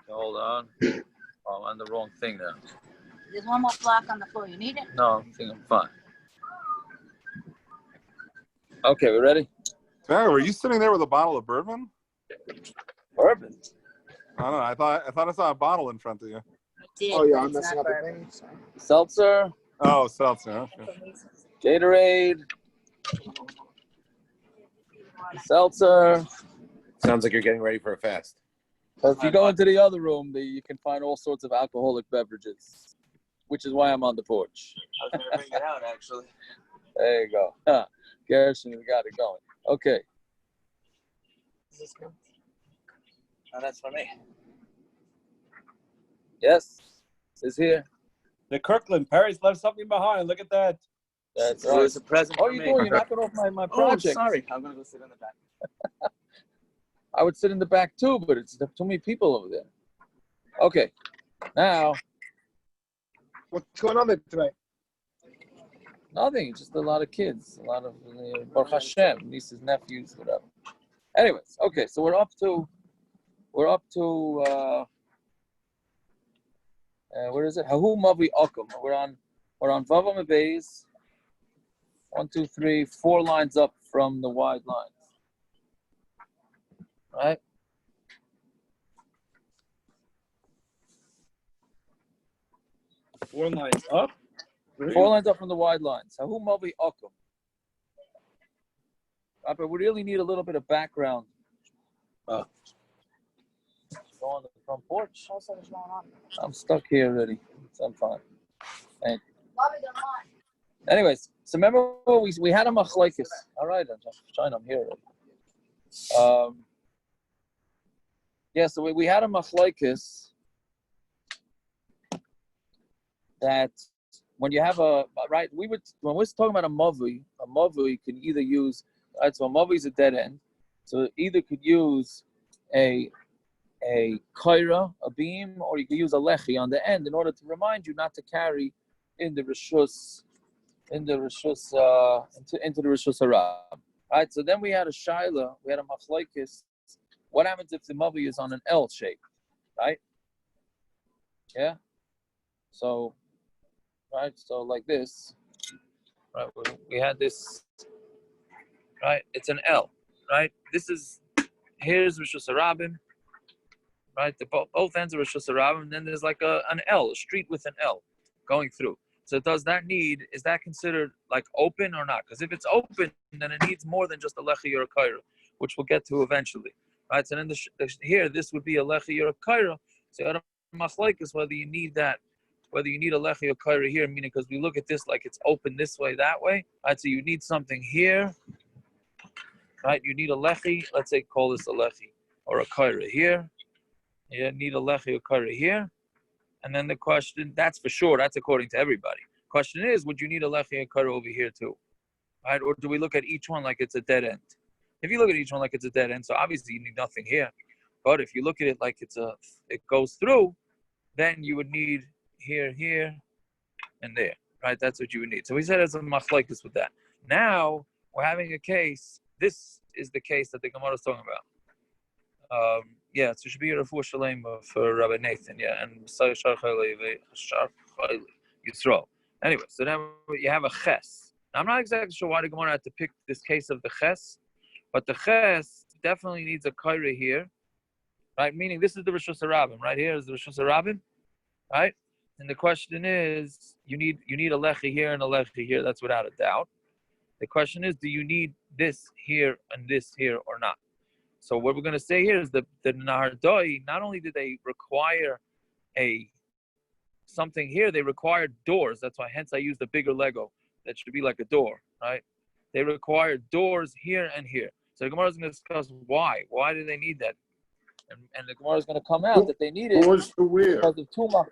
Hold on. Oh, I'm on the wrong thing now. There's one more block on the floor. You need it? No, I think I'm fine. Okay, we ready? Sarah, were you sitting there with a bottle of bourbon? Bourbon? I don't know. I thought I saw a bottle in front of you. I did. Oh, yeah, but I'm it's messing not up the bourbon. thing. Sorry. Seltzer? Oh, seltzer. Okay. Gatorade? Seltzer? Sounds like you're getting ready for a fast. If you go into the other room, you can find all sorts of alcoholic beverages, which is why I'm on the porch. I was going to bring it out, actually. There you go. Gershon, we got it going. Okay. Oh, that's for me. Yes, it's here. The Kirkland. Perry's left something behind. Look at that. That's It right. was a present What for are you me. doing? You're knocking off my Oh, project. sorry. I'm going to go sit in the back. I would sit in the back too, but it's too many people over there. Okay. Now, What's going on there tonight? nothing. Just a lot of kids. A lot of Baruch Hashem, nieces, nephews, whatever. Anyways, okay. So we're up to where is it? Hahu Mavui Okum. We're on Vavam Abayz. 1, 2, 3, 4 lines up from the wide lines. Right? Four lines up. 4 lines up from the wide lines. Hahu Mavui Okum. Right, but we really need a little bit of background. Go on the front porch. Also, what's going on? I'm stuck here already. So I'm fine. Thank you. Anyways, so remember we had a machlokes. All right, I'm here already. Yeah, so we had a machlokes that when you have when we're talking about a mavui can either use, right, so a mavui is a dead end, so it either could use a kaira, a beam, or you could use a lechi on the end in order to remind you not to carry in the rishus, into the rishus harab. Right, so then we had a shaila, we had a machlokes. What happens if the mavui is on an L shape, right? Yeah. So, right. So like this, right? We had this, right? It's an L, right? Here's rishus harabim, right? Both ends are rishus harabim, and then there's like an L, a street with an L going through. So is that considered like open or not? Because if it's open, then it needs more than just a lechi or a kaira, which we'll get to eventually. Right, so then here, this would be a lechi or a kaira. So you got a machlokes whether you need that, whether you need a lechi or kaira here, meaning because we look at this like it's open this way, that way. Right, so you need something here. Right, you need a lechi. Let's say call this a lechi or a kaira here. You need a lechi or kaira here. And then the question, that's for sure, that's according to everybody. Question is, would you need a lechi or kaira over here too? Right, or do we look at each one like it's a dead end? If you look at each one like it's a dead end, so obviously you need nothing here. But if you look at it like it goes through, then you would need here, and there, right? That's what you would need. So we said it's a machlokes with that. Now we're having a case. This is the case that the Gemara is talking about. Yeah, so it should be a refuah shalem for Rabbi Nathan, yeah, and Yisrael. Anyway, so then you have a ches. Now, I'm not exactly sure why the Gemara had to pick this case of the ches. But the ches definitely needs a kaira here, right? Meaning this is the rishus harabim, right? Here is the rishus harabim, right? And the question is, you need a lechi here and a lechi here. That's without a doubt. The question is, do you need this here and this here or not? So what we're going to say here is the Nahardoi, not only did they require something here, they required doors. That's why, hence I used a bigger Lego. That should be like a door, right? They required doors here and here. So the Gemara is going to discuss why. Why do they need that? And the Gemara is going to come out that they need it doors to where? because of Tumah.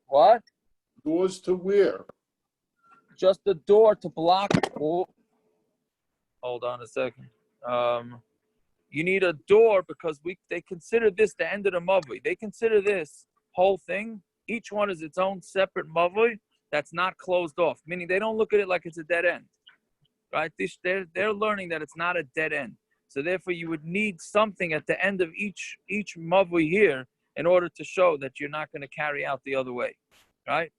What? Doors to where? Just the door to block. Oh, hold on a second. You need a door because they consider this the end of the mavui. They consider this whole thing. Each one is its own separate mavui that's not closed off. Meaning they don't look at it like it's a dead end. Right? They're learning that it's not a dead end. So therefore, you would need something at the end of each mavui here in order to show that you're not going to carry out the other way, right?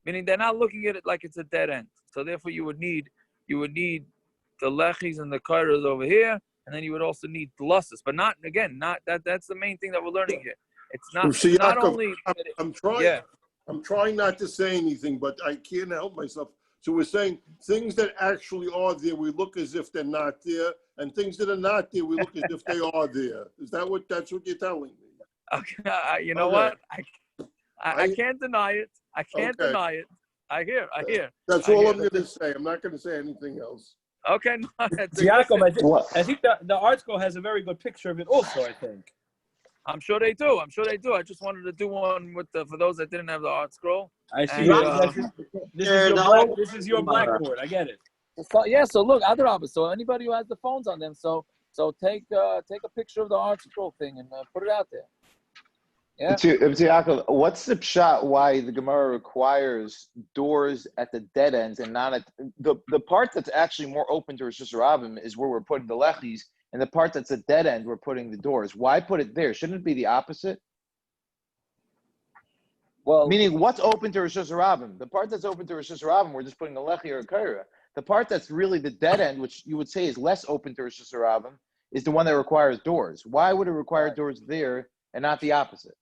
Meaning they're not looking at it like it's a dead end. So therefore, you would need the lechis and the kairas over here, and then you would also need lusses. But not that's the main thing that we're learning here. It's not Yaakov, only. I'm trying. Yeah. I'm trying not to say anything, but I can't help myself. So we're saying things that actually are there, we look as if they're not there, and things that are not there, we look as if they are there. That's what you're telling me? Okay, you know what? I can't deny it. I can't deny it. I hear. That's all I'm going to say. I'm not going to say anything else. Okay, no, Jacob, I think the article has a very good picture of it also, I think. I'm sure they do. I just wanted to do one for those that didn't have the art scroll. I see. And, This is your blackboard. I get it. So look, Adrabah. So anybody who has the phones on them, so take a picture of the art scroll thing and put it out there. Yeah. Yaakov, what's the pshat why the Gemara requires doors at the dead ends and not at the part that's actually more open to Rosh Hashanah is where we're putting the lechis, and the part that's a dead end we're putting the doors. Why put it there? Shouldn't it be the opposite? Well, meaning what's open to Rosh Hashanah? The part that's open to Rosh Hashanah, we're just putting a lechi or a kaira. The part that's really the dead end, which you would say is less open to Rosh Hashanah, is the one that requires doors. Why would it require doors there and not the opposite?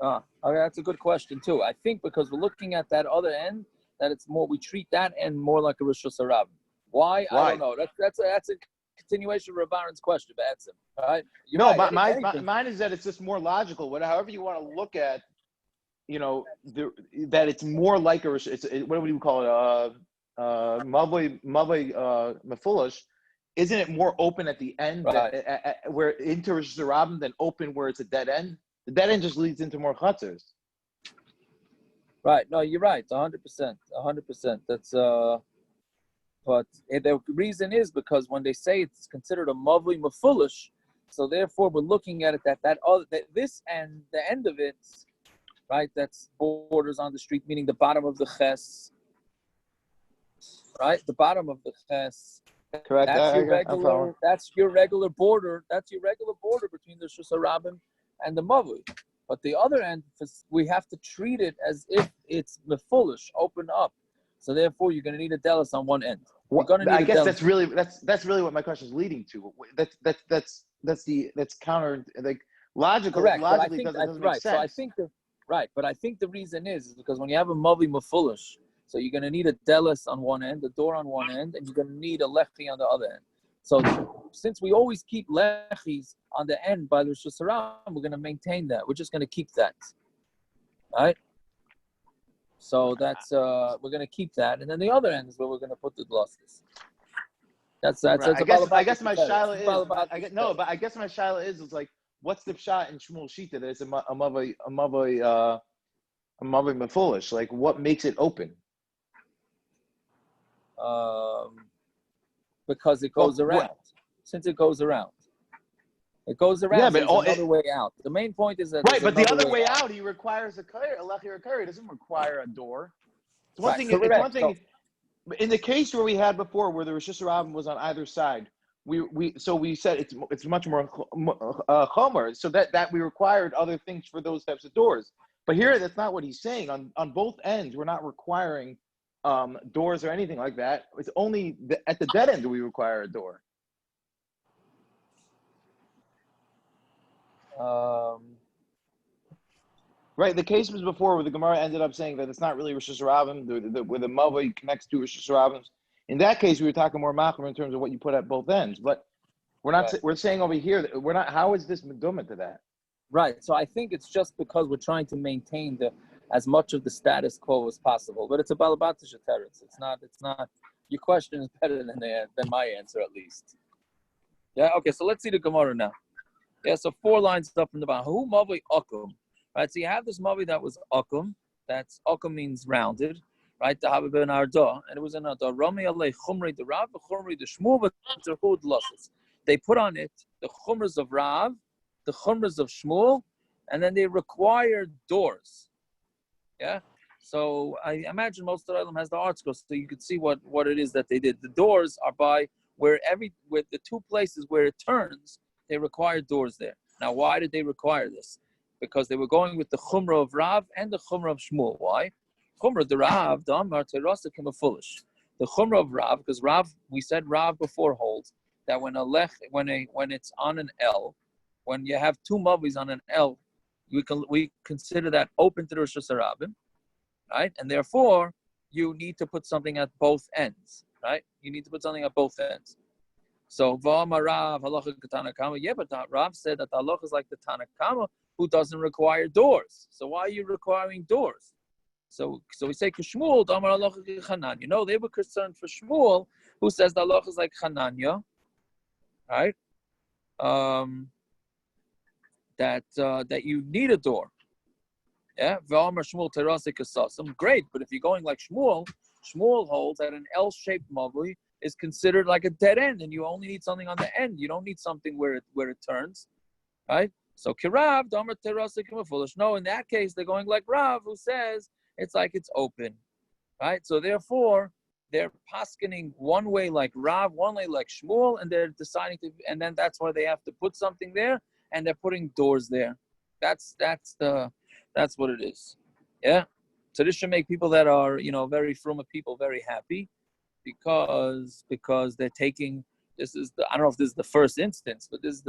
Okay, that's a good question too. I think because we're looking at that other end, that it's more, we treat that end more like a Rosh Hashanah. Why? I don't know. That's a continuation of Rabbaran's question, Batson. All right. Mine is that it's just more logical. However you want to look at, that it's more like what do we call it? Mavui mefulish. Isn't it more open at the end, right, where into Rosh Hashanah than open where it's a dead end? The dead end just leads into more chutzers. Right. No, you're right. 100%. 100%. That's but the reason is because when they say it's considered a mavui mefulish, so therefore we're looking at it that this end, the end of it, right? That's borders on the street, meaning the bottom of the ches. Right, the bottom of the ches. Correct. That's your regular border. That's your regular border between the Shus Harabim and the mavui. But the other end, we have to treat it as if it's mefulish, open up. So therefore, you're going to need a delis on one end. I guess that's really what my question is leading to. That's counter, like logical. Correct. Logically, because it doesn't make sense. So but I think the reason is because when you have a mavui mefulish, so you're going to need a delis on one end, a door on one end, and you're going to need a lechi on the other end. So since we always keep lechis on the end by the Rosh Hashanah, we're going to maintain that. We're just going to keep that. Right? So that's we're going to keep that. And then the other end is where we're going to put the glosses. That's right. I guess my shaila is like, what's the pshat in Shmuel Shita that it's a mavui mefulish? Like, what makes it open? Because it goes around. Since it goes around. It goes around. Yeah, but so another way out. The main point is that right, but the other way out, he requires a lechi or a kaira. It doesn't require a door. It's one thing. It's one thing. In the case where we had before, where the Rosh Hashanah was on either side, we said it's much more chomer, so that we required other things for those types of doors. But here, that's not what he's saying. On both ends, we're not requiring doors or anything like that. It's only at the dead end do we require a door. Right. The case was before where the Gemara ended up saying that it's not really Rosh Hashanah, where the mavui connects to Rosh Hashanah. In that case, we were talking more machmer in terms of what you put at both ends. But we're not. Right. We're saying over here that we're not. How is this meduma to that? Right. So I think it's just because we're trying to maintain as much of the status quo as possible. But it's a balabatish teretz. It's not. Your question is better than my answer, at least. Yeah. Okay. So let's see the Gemara now. Yeah. So 4 lines up from the bottom. Who mavui akum? Right. So you have this mavui that was akum. That's akum means rounded. Right. The Habib ben Arda, and it was in Arda. Rami alei chumri the Rav, chumri the Shmuel, but terhud losses. They put on it the chumras of Rav, the chumras of Shmuel, and then they required doors. Yeah. So I imagine most of the Ilam has the art scroll, so you could see what it is that they did. The doors are by with the 2 places where it turns, they require doors there. Now, why did they require this? because they were going with the Chumrah of Rav and the Chumrah of Shmuel. Why? Chumrah the Rav, the Amar Terasa came a foolish. The Chumrah of Rav, because Rav, we said Rav before holds that when it's on an L, when you have two mavuis on an L, we consider that open to the Rosh Hashanah, right? And therefore, you need to put something at both ends, right? You need to put something at both ends. So, V'amar Rav, halacha k'Tanakama. Yeah, but Rav said that the halacha is like the Tanakama, who doesn't require doors. So why are you requiring doors? So we say Shmuel, Damar halacha k'Chananya. You know, they were concerned for Shmuel, who says the halacha is like Chananya, right? That you need a door. Yeah, V'amar Shmuel terasik kasasam. Great, but if you're going like Shmuel holds that an L-shaped mavui is considered like a dead end, and you only need something on the end. You don't need something where it turns, right? So Kirav, Damar terasik foolish. No, in that case they're going like Rav, who says it's like it's open, right? So therefore they're paskening one way like Rav, one way like Shmuel, and they're deciding to, and then that's why they have to put something there, and they're putting doors there. That's what it is. Yeah. So this should make people that are, very frumma people very happy, because they're taking, this is I don't know if this is the first instance, but this is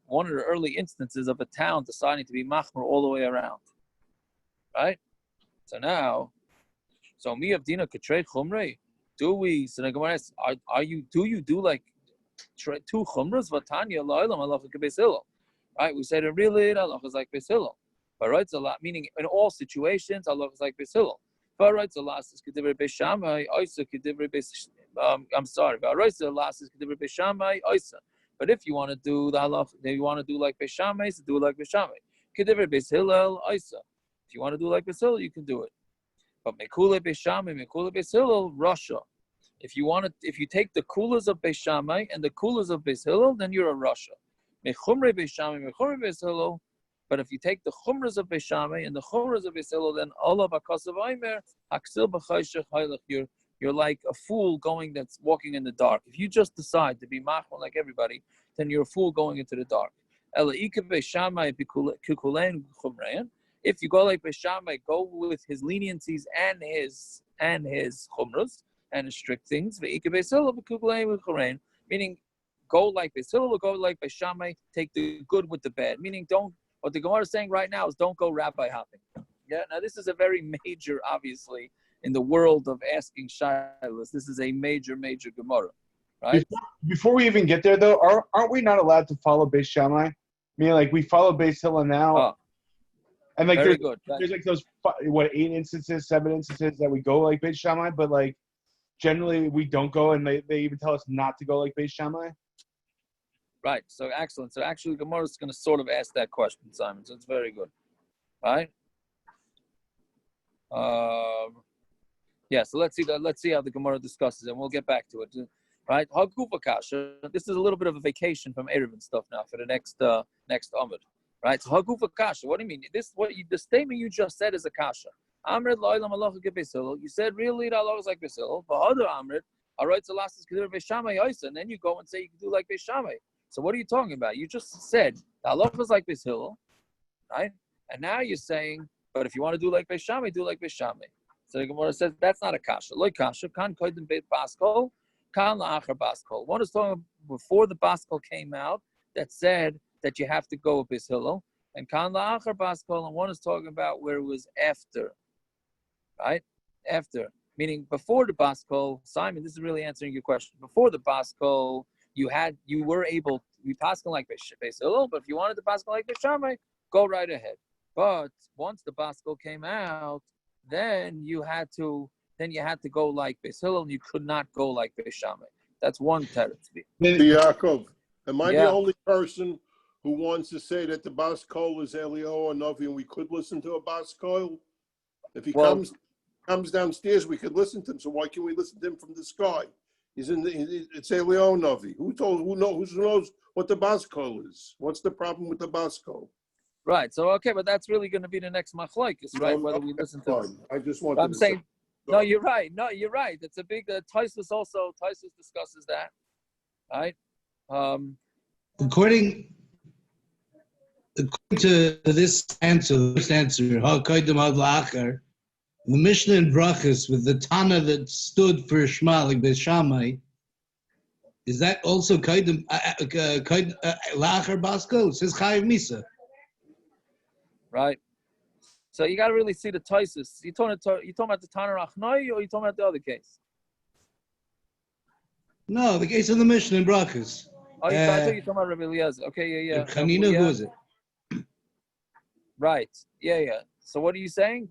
one of the early instances of a town deciding to be machmer all the way around. Right? So now, mi of dina katrei chumrei. Do the Gemara asks, do you do like two chumras? Vatanya la'olam halacha k'beis Hillel. Right? We said in really halacha is like beis Hillel. But right, so meaning in all situations, halacha is like beis Hillel. But right, so last is kedivrei beis Shammai, oisa kedivrei beis. I'm sorry. But right, so last is kedivrei beis Shammai, oisa. But if you want to do the halacha, you want to do like beis Shammai, so do it like beis Shammai. Kedivrei beis Hillel, oisa. If you want to do like beis Hillel, you can do it. But mekule beis Shammai, mekule beis Hillel, Russia. If you take the kulas of beis Shammai and the kulas of beis Hillel, then you're a Russia. Mechumrei beis Shammai, mechumrei beis Hillel. But if you take the chumras of beis Shammai and the chumras of beis Hillel, then Allah b'kasav aimer haksil b'chayshech haylech. You're like a fool that's walking in the dark. If you just decide to be machmal like everybody, then you're a fool going into the dark. If you go like beis Shammai, go with his leniencies and his chumras and his strict things. Meaning, go like beis Hillel or go like beis Shammai. Take the good with the bad. Meaning, don't. What the Gemara is saying right now is don't go rabbi hopping. Yeah. Now this is a very major, obviously, in the world of asking shilas. This is a major Gemara, right? Before we even get there, though, aren't we not allowed to follow beis Shammai? I mean, like we follow beis Hillel now, and like there's like those 7 instances that we go like beis Shammai, but like generally we don't go, and they even tell us not to go like beis Shammai. Right. So excellent. So actually, Gemara is going to sort of ask that question, Simon. So it's very good, right? Yeah. So let's see how the Gemara discusses it, and we'll get back to it. Right. Hagufa kasha. This is a little bit of a vacation from Eruvin stuff now for the next Amud. Right. So Hagufa kasha. What do you mean? The statement you just said is a kasha. Amrit la'olam halacha k'beis Hillel. You said really the halacha is like beis Hillel. But other Amrit, all right. So last is k'dir beis Shammai oisa, and then you go and say you can do like beis Shammai. So what are you talking about? You just said the halacha is like beis Hillel, right? And now you're saying, but if you want to do like beis Shammai, do like beis Shammai. So the Gemara says that's not a kasha. Like kasha, kan kodim beit baskol, kan la'achar baskol. One is talking before the baskol came out that said that you have to go with beis Hillel, and kan la'achar baskol, and one is talking about where it was after, right? After, meaning before the baskol. Simon, this is really answering your question. Before the baskol, you were able to be pasken like beis Hillel, but if you wanted to pasken like beis Shammai, go right ahead. But once the baskol came out, then you had to go like beis Hillel, and you could not go like beis Shammai. That's one teretz. Yaakov, am I the only person who wants to say that the baskol is Elio or Novi, and we could listen to a baskol? If he comes downstairs, we could listen to him. So why can't we listen to him from the sky? It's Elio Novi. Who knows what the baskol is? What's the problem with the baskol? Right. So okay, but that's really going to be the next machlokes, right? Whether we listen to. I just wanted. I'm saying. No, you're right. No, you're right. It's a big. Taisus discusses that, right? According according to this answer, the Mishnah in Brachas with the Tana that stood for Shema, like Beis Shammai, is that also Kaidim La'achar Basko? It says Chayiv Misa. Right. So you got to really see the Taisus. You talking about the Tana Rachnoi or you talking about the other case? No, the case of the Mishnah in Brachas. Oh, I thought you were talking about Rabbi Eliezer. Okay, yeah. Chanina, who is it? Right. Yeah. So what are you saying?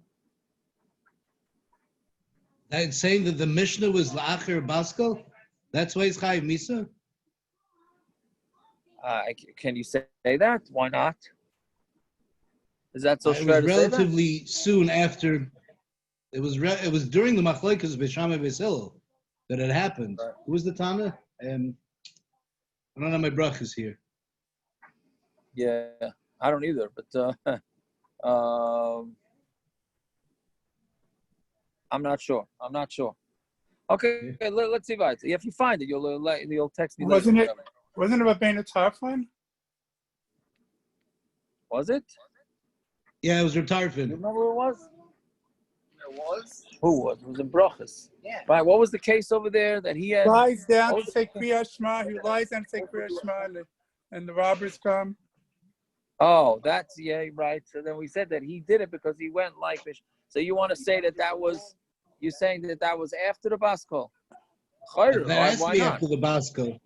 It's saying that the Mishnah was La'achar Basko? That's why it's Chayiv Misa? Can you say that? Why not? Is that so It fair was to say that? relatively soon after. It was during the Machlekes Beis Shammai Beis Hillel that it happened. Right. Who was the Tana? I don't have my brachas here. Yeah, I don't either. But I'm not sure. Okay, let's see. If you find it, you'll text me. Wasn't later. it Rabbeinu Tarfon? Was it? Yeah, it was You Tarfon. remember who it was? It was? Who was? It was in Brachas. Yeah. Right. What was the case over there that he had? Lies down What to was say Kriyat Shema. He lies down to say Kriyat Shema, and the robbers come. Oh, that's right. So then we said that he did it because he went like this. So you want to say that was? You're saying that was after the Baskol? That has to be after the Basko.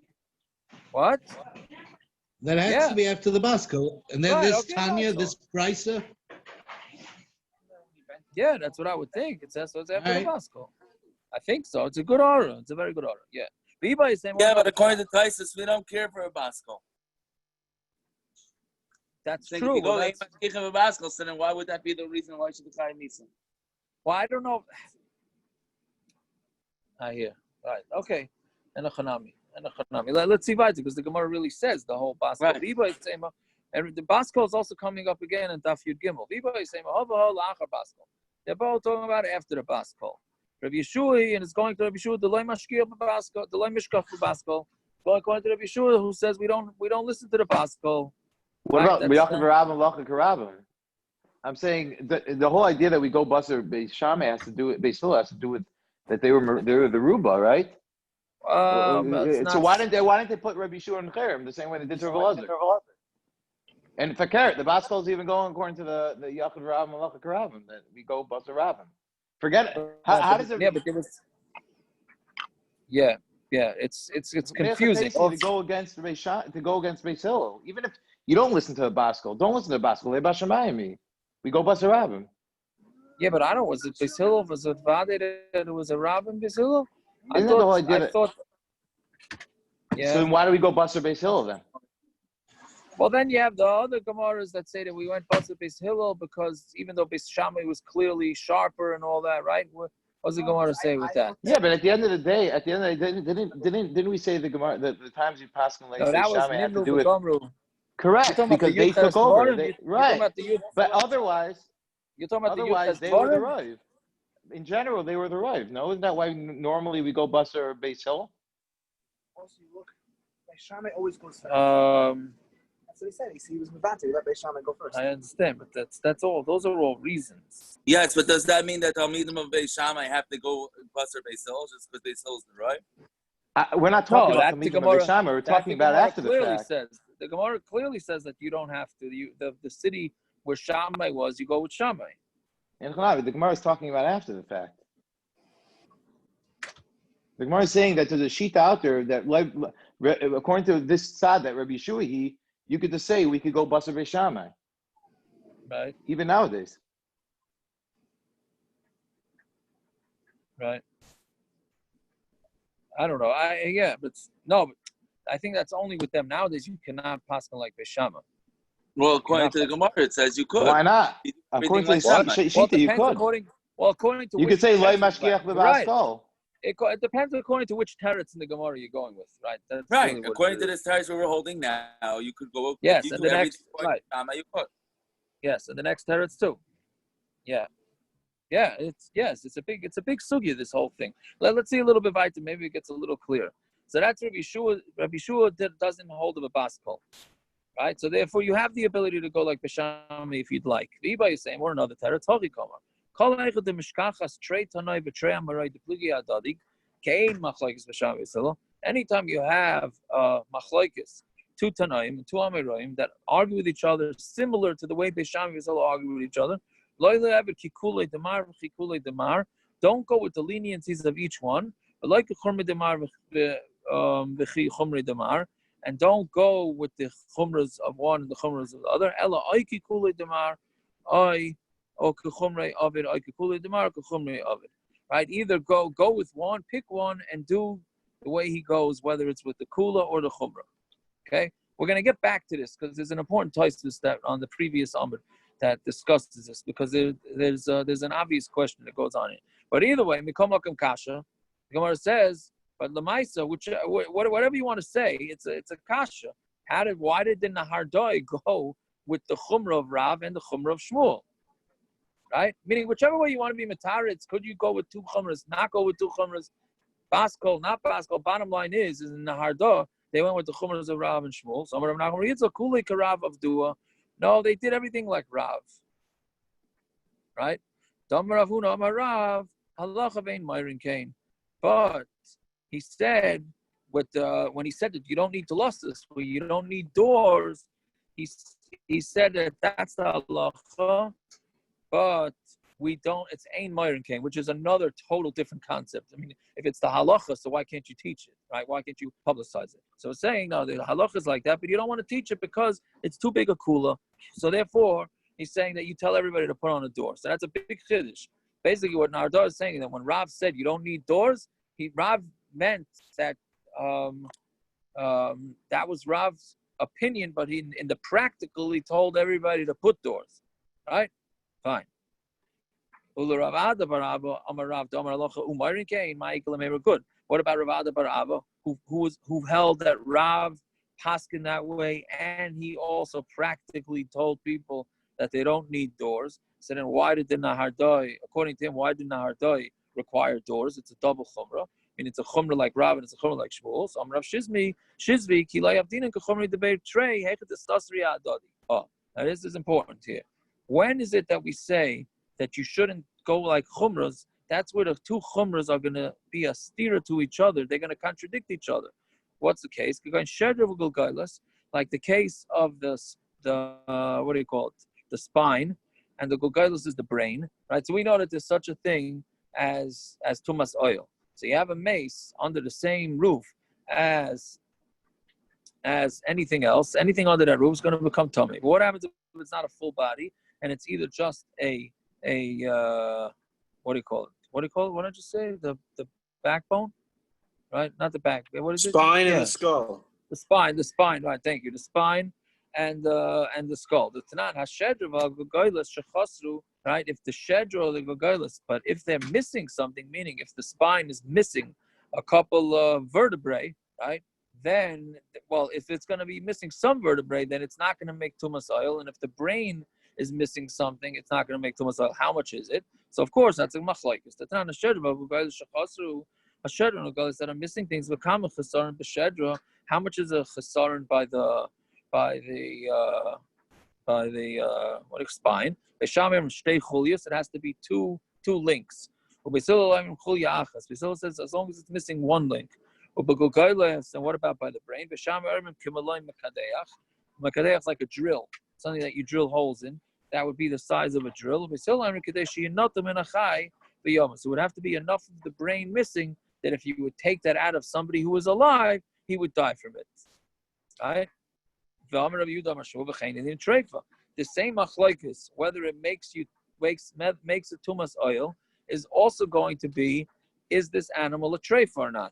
What? That has to be after the Basko. And then this Tanya, this Brisa. Yeah, that's what I would think. It says so it's after Right. the Baskol. I think so. It's a good order. It's a very good order. Yeah. Biba is saying. Yeah, but according to Taisus, we don't care for a Basco. That's If true. you go Well, to a Basco, so then why would that be the reason why should the guy Misa? well, I don't know. I hear. Right. Okay. And a Chanami. Let's see why, because the Gemara really says the whole Baskol. Right. Biba is saying, and the Baskol is also coming up again in Daf Yud Gimel. Biba is saying, Baskol. They're both talking about after the Baskol. Rabbi Yeshua, and it's going to Rabbi Yeshua, the loy mashkiach b'Baskol, the loy mishkach b'Baskol. Going to Rabbi Yeshua, who says we don't listen to the Baskol. What about Yaakov Rabin, Lachak Rabin? I'm saying the whole idea that we go Basar Beis Shammai has to do with Beis Hillel has to do with that they were the Ruba, right? So why didn't they put Rabbi Yeshua and Cherem the same way they did to Rabbi Elazar? And for Keret, the Baskol is even going according to the Yaakov Rabin, Lachak Rabin that we go Basar Rabin. Forget it. How does it? Yeah, but there was. Yeah, it's confusing. To go against Beis Hillel, even if you don't listen to the Baskol, don't listen to the Baskol. They Bashamayim. We go Basar Rabin. Yeah, but I don't. Was it Beis Hillel? Was it Vade that it was a Rabin Beis Hillel? I thought. Yeah. So then why do we go Basar Beis Hillel then? Well, then you have the other Gemaras that say that we went Basar Beis Hillel because even though Beis Shammai was clearly sharper and all that, right? What does the Gemara say with that? Yeah, but at the end of the day, didn't we say the Gemara the times you pass like no, that Beis was Shammai had to Nimru do with B'Gomru. correct because they took over. Right, but otherwise, you're talking about they were the Rive. In general, they were the Rive. No, isn't that why normally we go Basar Beis Hillel? Also, you look, Beis Shammai always goes first. That's what he said. He was Mavante. He let Beis Shammai go first. I understand, but that's all. Those are all reasons. Yes, but does that mean that Talmidim of Beis Shammai have to go Basar Beis Hillel just because Beis Hillel is the right? We're not talking about Talmidim of Beis Shammai. We're talking about after the fact. The Gemara clearly says that you don't have to. The city where Shammai was, you go with Shammai. And the Gemara is talking about after the fact. The Gemara is saying that there's a shita out there that, according to this tzad that Rabbi Yeshua, you could just say we could go Basar Beis Shammai. Right. Even nowadays. Right. I don't know. But I think that's only with them nowadays. You cannot pasken like Beis Shammai. Well, according to the Gemara, it says you could. Why not? According to the shita, you could. According to you could say loy mashkiach b'Baskol. It depends according to which teretz in the Gemara you're going with, right? That's right. Really according to this teretz we're holding now, you could go. Yes, and the next right. You could. Yes, and the next teretz too. Yeah. It's a big sugya, this whole thing. Let's see a little bit weiter. Maybe it gets a little clearer. So that's Rabbi Yeshua. Rabbi Yeshua doesn't hold of a Baskol, right? So therefore, you have the ability to go like Bishami if you'd like. Iba is saying, or another teretz, Hochi Komar. Kol eichad de mishkachas trei tanoi v'trei amarai de plugi adadig, kein machlokes Bishami Yisrael. Anytime you have machlokes, two tanoim and two amaroim that argue with each other, similar to the way Bishami Yisrael argue with each other, loyle ever kikulei demar v'chikulei demar. Don't go with the leniencies of each one, but like chumrei demar v'chi chumrei demar. And don't go with the chumras of one and the chumras of the other. Ella oiki kule demar, oi o kechumrei of it, oiki kule demar, kechumrei of it. Right? Either go with one, pick one, and do the way he goes, whether it's with the kula or the chumra. Okay, we're going to get back to this because there's an important tosfos that on the previous Amud that discusses this because there's an obvious question that goes on it. But either way, mikom lakem kasha, the Gemara says. But Lamaisa, whatever you want to say, it's a kasha. Why did the Nahardoi go with the Chumrah of Rav and the Chumrah of Shmuel? Right? Meaning, whichever way you want to be Mataritz, could you go with two Chumras, not go with two Chumras? Baskol, not Baskol. Bottom line is in Nahardoi, they went with the Chumras of Rav and Shmuel. So Amar Rav Nachman Yitzchak Kulei Karav of Dua. No, they did everything like Rav. Right? Dam Rav Huna Amar Rav Halacha Vein Myrin Kain. But he said, when he said that you don't need to lustus, you don't need doors, he said that that's the halacha, but we don't. It's ein myron kain, which is another total different concept. I mean, if it's the halacha, so why can't you teach it, right? Why can't you publicize it? So it's saying no, the halacha is like that, but you don't want to teach it because it's too big a kula. So therefore, he's saying that you tell everybody to put on a door. So that's a big chiddush. Basically, what Nardar is saying is that when Rav said you don't need doors, Rav meant that that was Rav's opinion, but in the practical, he told everybody to put doors. Right? Fine. Good. What about Rav Ada bar Abba, who held that Rav pasken that way, and he also practically told people that they don't need doors? So then, why did the Nahardoi, according to him, why did Nahardoi require doors? It's a double chumrah. I mean, it's a chumrah like Rav and it's a chumrah like Shmuel. So Rav Shizvi, ki lo yavdinin k'chumrei debeir trei hechet estasri adadi. Oh, now this is important here. When is it that we say that you shouldn't go like chumras? That's where the two chumras are going to be a steer to each other. They're going to contradict each other. What's the case? Like the case of the what do you call it? The spine, and the gulgailos is the brain, right? So we know that there's such a thing as tumas oil. So you have a mace under the same roof as anything else. Anything under that roof is going to become tummy. But what happens if it's not a full body and it's either just a what do you call it? What did I just say? The backbone, right? Not the back. What is it? Spine and the skull. The spine. Right. Thank you. The spine and the skull. The Tanan Hashedra v'Goylas shechasru. Right, if the shedra or the gogolis, but if they're missing something, meaning if the spine is missing a couple of vertebrae, right, then, well, if it's going to be missing some vertebrae, then it's not going to make tumas oil, and if the brain is missing something, it's not going to make tumas oil. How much is it? So, of course, that's a machlokes. The Tanan Hashedra v'Goylas shechasru. Hashedra and gogolis that are missing things. V'kama chesaron b'shedra. How much is a chesaron by the spine? It has to be two links. Basil says as long as it's missing one link. And what about by the brain? Makadeach is like a drill, something that you drill holes in. That would be the size of a drill. So it would have to be enough of the brain missing that if you would take that out of somebody who was alive, he would die from it. Right? The same machlokes, whether it makes a tumas oil, is also going to be, is this animal a treif or not?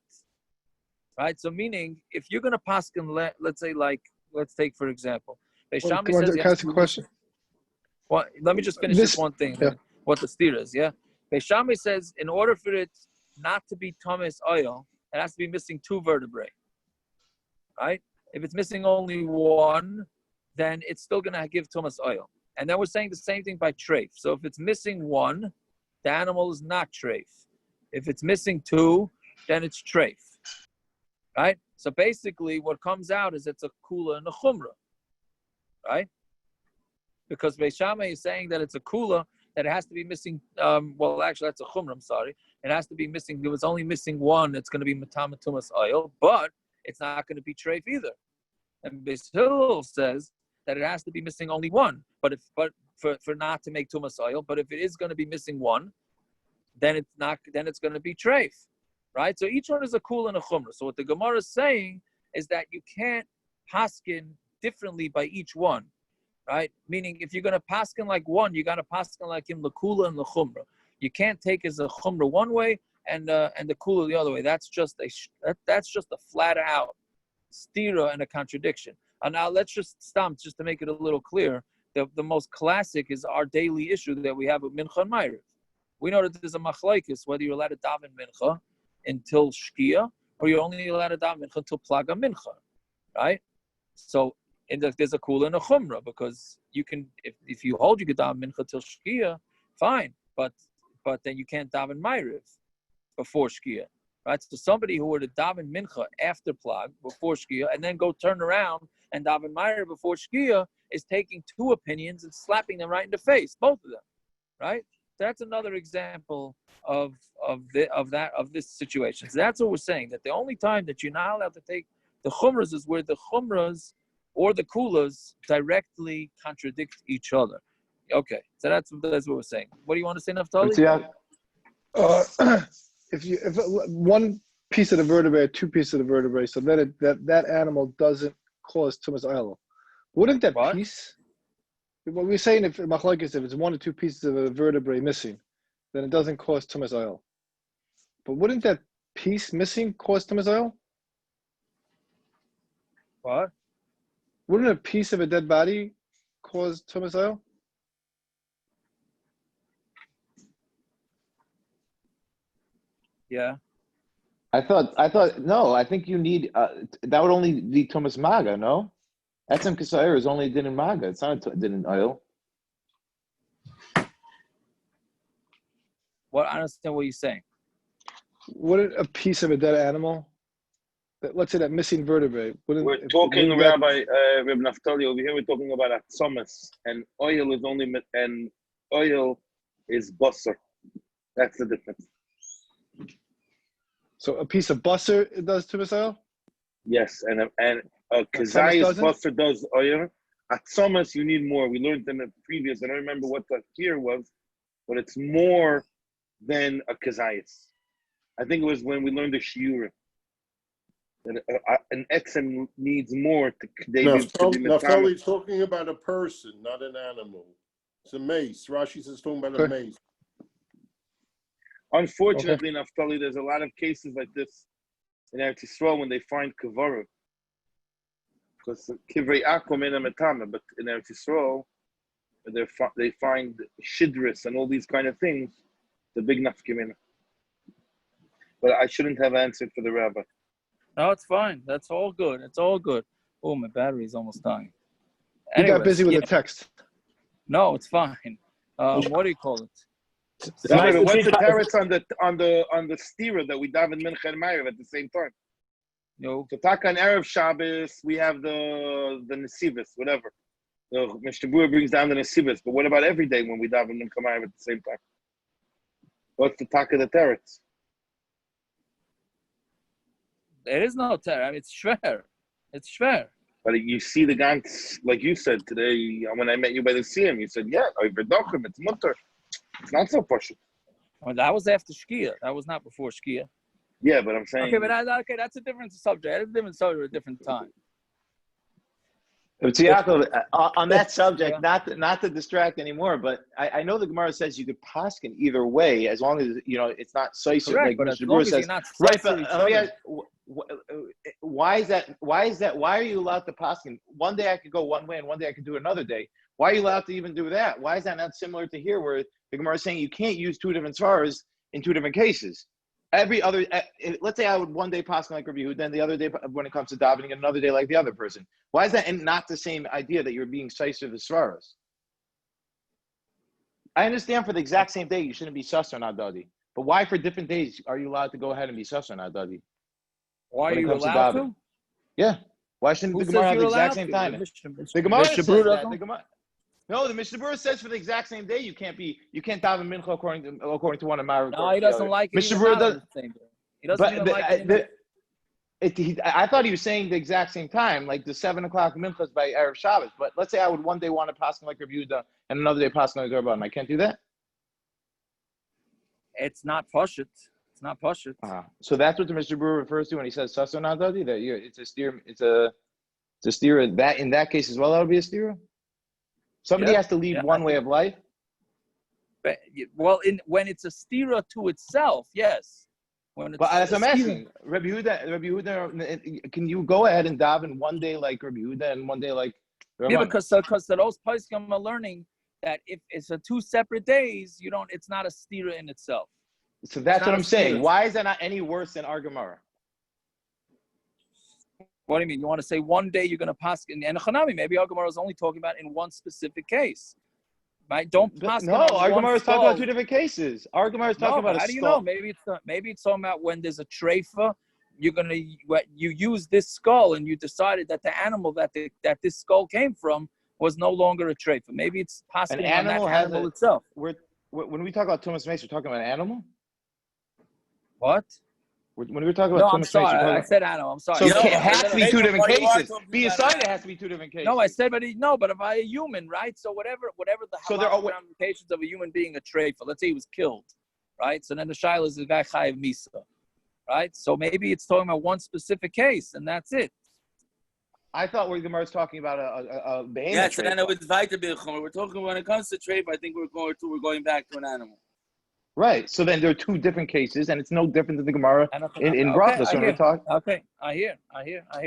Right? So meaning, if you're going to pasken, let's say, let's take for example, Beishami says. Can I ask a question? Well, let me just finish this one thing. Yeah. What the steer is, yeah. Beishami says, in order for it not to be tumas oil, it has to be missing two vertebrae. Right? If it's missing only one, then it's still going to give tumas oil. And then we're saying the same thing by treif. So if it's missing one, the animal is not treif. If it's missing two, then it's treif. Right? So basically what comes out is it's a kula and a chumrah. right? Because Beis Shammai is saying that it's a kula, that it has to be missing. Well, actually, that's a chumrah. I'm sorry. It has to be missing. There was only missing one. It's going to be matama tumas oil, but it's not going to be treif either. And Beis Hillel says that it has to be missing only one. But for not to make tumas oil. But if it is going to be missing one, then it's not. Then it's going to be treif, right? So each one is a kula and a chumrah. So what the Gemara is saying is that you can't pasken differently by each one. Right? Meaning, if you're going to pasken like one, you got to pasken like him, the kula and the chumrah. You can't take as a chumrah one way and the kula the other way. That's just a flat out stira and a contradiction. And now let's just stop, just to make it a little clear. The most classic is our daily issue that we have with mincha and ma'ariv. We know that there's a machlokes whether you're allowed to daven mincha until shkia or you're only allowed to daven mincha until plaga mincha, right? So. And there's a kula and a chumrah, because you can, if you hold you could daven mincha till shkia, fine, but then you can't daven ma'ariv before shkia, right? So somebody who were to daven mincha after plag before shkia and then go turn around and daven ma'ariv before shkia is taking two opinions and slapping them right in the face, both of them, right? That's another example of this situation. So that's what we're saying, that the only time that you're not allowed to take the chumras is where the chumras or the kulas directly contradict each other. Okay, so that's what we're saying. What do you want to say, Naftali? If one piece of the vertebrae or two pieces of the vertebrae, so that animal doesn't cause tumas oil, wouldn't that piece? What we're saying, if machlokes, if it's one or two pieces of a vertebrae missing, then it doesn't cause tumas oil. But wouldn't that piece missing cause tumas oil? What? Wouldn't a piece of a dead body cause tumas oil? Yeah. I thought no. I think you need that would only be tumas maga. No, etzem kasayir is only din in maga. It's not din in oil. Well, I understand what you're saying. Wouldn't a piece of a dead animal, let's say that missing vertebrae, we're talking, Rabbi Reb Naftali, over here we're talking about atzomas, and oil is basar. That's the difference. So a piece of basar, it does tumas oil? Yes, and a kazayas basar does oil. Atzomas, you need more. We learned in the previous, I don't remember what the here was, but it's more than a kazayas. I think it was when we learned the shiura. An etzem needs more to be Naftali's talking about a person, not an animal. It's a mace. Rashi says talking about a mace. Unfortunately, Naftali, there's a lot of cases like this in Eretz Yisrael when they find kavara. Because kivrei akum in a metama, but in Eretz Yisrael, they find shidris and all these kind of things, the big nafkimina. But I shouldn't have answered for the rabbi. No, it's fine. That's all good. It's all good. Oh, my battery is almost dying. You got busy with the text. No, it's fine. What do you call it? What's the teretz on the stira that we daven mincha and ma'ariv at the same time? No. So taka and Erev Shabbos, we have the nesivos, whatever. The Mishnah Berurah brings down the nesivos, but what about every day when we daven mincha and ma'ariv at the same time? What's the taka the teretz? There is no terror. I mean, it's shver. It's shver. But you see the gantz, like you said today, when I met you by the Siyam, you said, yeah, it's mutter. It's not so partial. Well, that was after Shkia. That was not before Shkia. Yeah, but I'm saying... Okay, but that's a different subject. That's a different subject at a different time. On that subject, not to distract anymore, but I know the Gemara says you could pasken either way as long as it's not soiser. Correct, like but Mr. as long as you're not right, why is that? Why are you allowed to pasken? One day I could go one way and one day I could do another day. Why are you allowed to even do that? Why is that not similar to here, where the Gemara is saying you can't use two different svaras in two different cases? Every other, let's say I would one day pasken like Rabbi Yehuda, then the other day when it comes to davening, another day like the other person. Why is that not the same idea that you're being saiser the svaras? I understand for the exact same day you shouldn't be sus or not dadi, but why for different days are you allowed to go ahead and be sus or not dadi? Why are you allowed to? Yeah. Why shouldn't Who the Gemara says have the you're exact allowed same to? time? Mishnah The Gemara Mishnah says Berurah that. doesn't? The Gemara, no, the Mishnah Berurah says for the exact same day you can't daven mincha according to one of my. No, he doesn't like it. Mishnah Even Berurah now does. on the same day. He doesn't even like it. I thought he was saying the exact same time, like the 7 o'clock minchas by Erev Shabbos. But let's say I would one day want to pasken like Rabbi Yehuda and another day pasken like Rabban. I can't do that. It's not pashut. It's not pashut. So that's what the Mishnah Berurah refers to when he says saso nadadi. That it's a steer. It's a steer. That in that case as well, that would be a steer. Somebody has to lead one way of life. But, well, when it's a stira to itself, yes. But as I'm asking, Rabbi Yehuda, can you go ahead and daven one day like Rabbi Yehuda and one day like Rabban? Yeah, because those poskim are learning that if it's a 2 separate days, it's not a stira in itself. So that's what I'm saying. Why is that not any worse than our Gemara? What do you mean? You want to say one day you're going to pasken, and Chanami, maybe our Gemara is only talking about in one specific case. Right? Don't pasken. No, our Gemara is talking about 2 different cases. Our Gemara is talking about a skull. How do you know? Maybe it's talking about when there's a treifa, you use this skull and you decided that the animal that this skull came from was no longer a treifa. Maybe it's pasken on that animal itself. When we talk about Tumas Mace, we're talking about an animal? What? When we were talking about I'm sorry. I said animal. I'm sorry. So it has to be 2 different cases. Be assigned, it has to be 2 different cases. No, I said, but if I a human, right? So whatever the ramifications of a human being a treifa. Let's say he was killed, right? So then the shaila is the guy chayiv misa, right? So maybe it's talking about one specific case, and that's it. I thought the Gemara is talking about a behemoth. Yeah, so then it was weiter bilchum. We're talking when it comes to treifa. I think we're going back to an animal. Right. So then there are 2 different cases, and it's no different than the Gemara in Brachos when we talk. Okay, I hear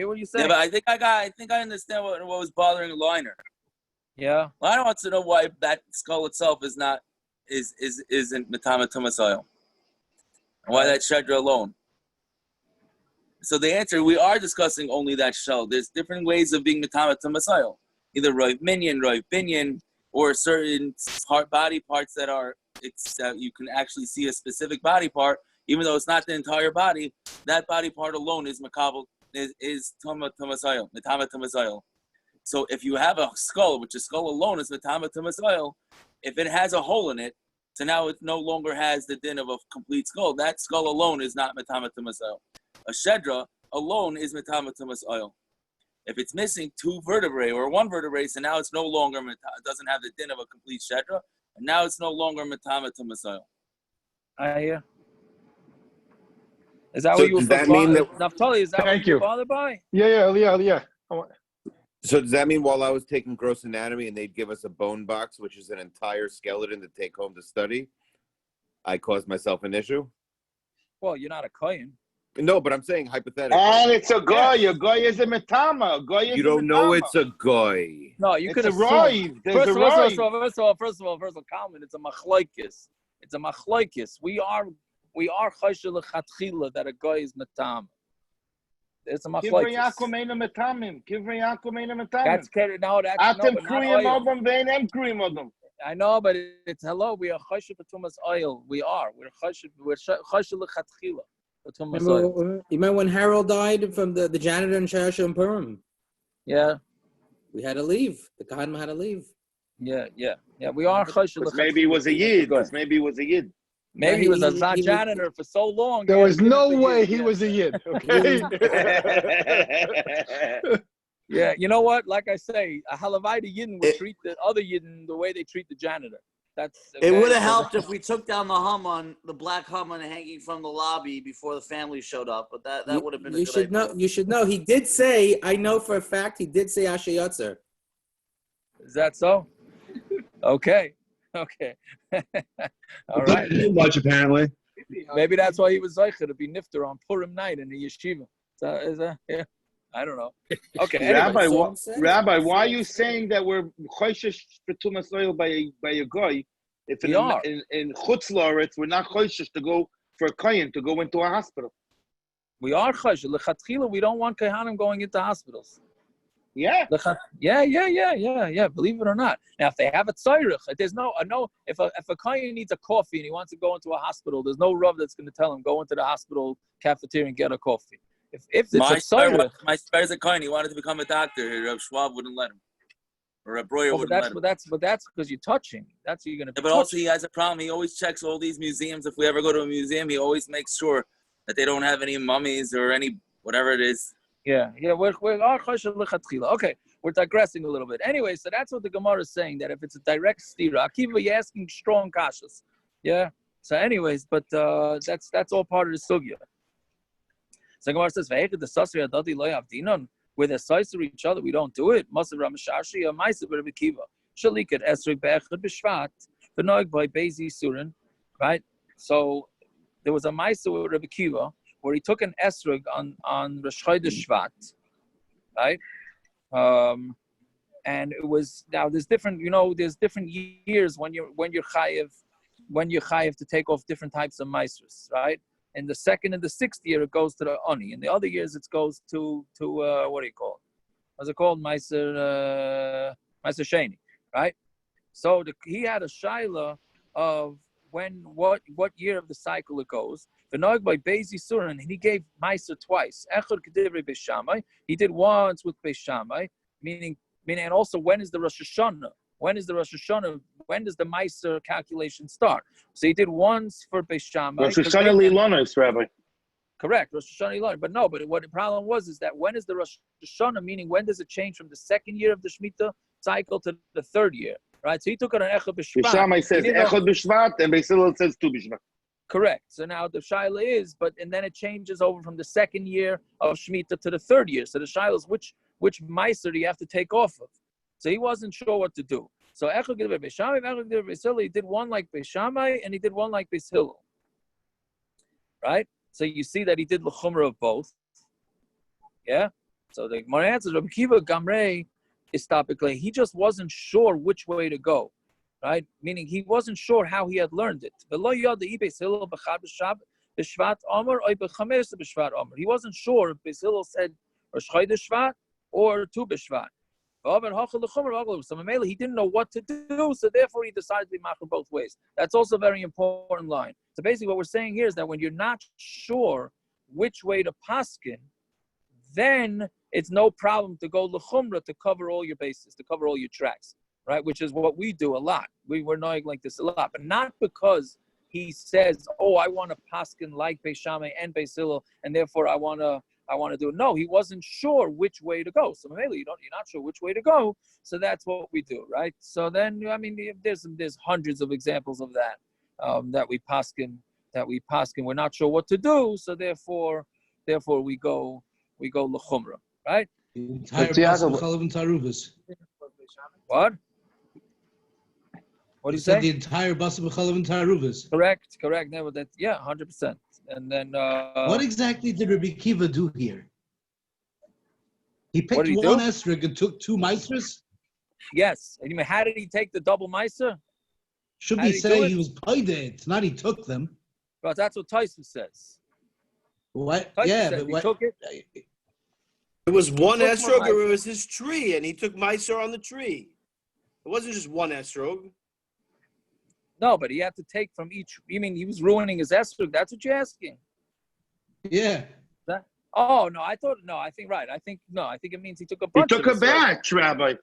what you say. Yeah, but I think I understand what was bothering Liner. Yeah. Liner wants to know why that skull itself isn't Matama Tumasayil. And why that Shedra alone. So the answer, we are discussing only that shell. There's different ways of being Matama Tumasayil. Either Rav Minyan, Rav Binyan, or certain body parts that you can actually see a specific body part, even though it's not the entire body. That body part alone is makabel, is Matama Tumasayil. So if you have a skull, which a skull alone is Matama Tumasayil, if it has a hole in it, so now it no longer has the din of a complete skull. That skull alone is not Matama Tumasayil. A shedra alone is Matama Tumasayil. If it's missing 2 vertebrae or 1 vertebrae, so now it's no longer it doesn't have the din of a complete shedra, and now it's no longer Matama Tumasayil. I hear. Is that what you were Naftali, is that what you were bothered by? Yeah. So does that mean while I was taking gross anatomy and they'd give us a bone box, which is an entire skeleton to take home to study, I caused myself an issue? Well, you're not a kohen. No, but I'm saying hypothetically. And it's a goy. A goy is a metama. You don't know it's a goy. No, you could have roiv. First of all, Kalman, it's a machlokes. It's a machlokes. We are chayshel lechatchila that a goy is metama. It's a machlokes. Kivrei Yaakov meina metamim. Kivrei Yaakov meina metamim. That's no, that's Atem kruyim odom ve'enem kruyim odom. I know, but it's hello. We are chayshel b'tumas oil. We're chayshel lechatchila. You remember when Harold died from the janitor in Shasha and Purim? Yeah. We had to leave. The Kohanim had to leave. Yeah. We are chayshel. Maybe he was a yid. Maybe he was a janitor for so long. There was no way he was a yid. Okay. Yeah, you know what? Like I say, a halavite yidden would treat the other yidden the way they treat the janitor. It would have helped if we took down the black Haman hanging from the lobby before the family showed up, but that would have been a good idea. You should know. He did say, I know for a fact, he did say Asher Yotzer. Is that so? Okay. All right. Too much, apparently. Maybe that's why he was zeicher to be nifter on Purim night in the yeshiva. Yeah. I don't know. Okay. Anyway, Rabbi, why are you saying that we're choishish for tumas oil by a goy? If in Chutz La'aretz we're not choishish to go for a kohen to go into a hospital. We are choishish. Lechatchila, we don't want kohanim going into hospitals. Yeah. Yeah. Believe it or not. Now, if they have a tzarich, there's no. If a kohen needs a coffee and he wants to go into a hospital, there's no rav that's going to tell him go into the hospital cafeteria and get a coffee. If it's My a Torah, spare a coin. He wanted to become a doctor. Reb Schwab wouldn't let him, or Reb Breuer wouldn't let him. but that's because you're touching. That's what you're gonna. Yeah, but also he has a problem. He always checks all these museums. If we ever go to a museum, he always makes sure that they don't have any mummies or any whatever it is. Yeah. Okay, we're digressing a little bit. Anyway, so that's what the Gemara is saying, that if it's a direct stira, Akiva, you're asking strong kashas. Yeah. So, anyways, but that's all part of the sugya. So Gemara says, where the size each other, we don't do it. Masav Ramashashi, a Maisa Rebbe Kiva. Shalikat Esrei Be'echad B'Shvat, V'noig by Bezi Surin, right? So there was a Maisa with Rebbe Kiva where he took an esrog on Rosh Chodesh Shvat, right? And it was, now there's different years when you're chayiv to take off different types of maestros, right? In the second and the sixth year, it goes to the oni. In the other years, it goes to what do you call it? What's it called? Meiser Sheni, right? So he had a shaila of what year of the cycle it goes. V'noig by Bezi Surin, and he gave Meiser twice. Echad Kedivri Beishamai. He did once with Beishamai, meaning, and also when is the Rosh Hashanah? When is the Rosh Hashanah? When does the Meiser calculation start? So he did once for Beishamai. Rosh Hashanah Lilonis, Rabbi. Correct, Rosh Hashanah Lilonis. But what the problem was is that when is the Rosh Hashanah? Meaning, when does it change from the second year of the Shemitah cycle to the third year? Right. So he took it on Echad B'Shvat. Beishamai says Echad B'Shvat, and Beis Hillel says Tu B'Shvat. Correct. So now the shaila is, and then it changes over from the second year of Shemitah to the third year. So the shaila is which meiser do you have to take off of? So he wasn't sure what to do. So Echad Gedivrei Beishamai, Echad Gedivrei Beis Hillel, he did one like Beishamai and he did one like Beis Hillel. Right? So you see that he did l'chumra of both. Yeah? So the Gemara answers, Rabbi Kiva Gamrei is topically, he just wasn't sure which way to go. Right? Meaning he wasn't sure how he had learned it. He wasn't sure if Beis Hillel said Rosh Chodesh Shvat or Tu B'Shvat. So he didn't know what to do, so therefore he decided to be macher both ways. That's also a very important line. So basically what we're saying here is that when you're not sure which way to pasken, then it's no problem to go l'chumra to cover all your bases, to cover all your tracks. Right, which is what we do a lot. We're knowing like this a lot, but not because he says, "Oh, I want to paskin like Beis Shammai and Beis Hillel, and therefore I want to do it." No, he wasn't sure which way to go. So maybe you're not sure which way to go. So that's what we do, right? So then, I mean, there's hundreds of examples of that that we paskin. We're not sure what to do, so therefore we go l'chumra, right? What? What do you say? The entire basa b'chalav and taruvas. Correct. Never that. Yeah, 100%. And then what exactly did Rabbi Kiva do here? He picked one esrog and took two meisers. Yes. And you mean, how did he take the double meiser? Should we say he was paid it? Not he took them. But that's what Tyson says. What? Tyson yeah, says but he what? Took it. It was one esrog, or it was his tree, and he took meiser on the tree. It wasn't just one esrog. No, but he had to take from each. You mean he was ruining his esrog? That's what you're asking. Yeah. Oh no, I think right. I think it means he took a bunch. He took a batch, Rabbi.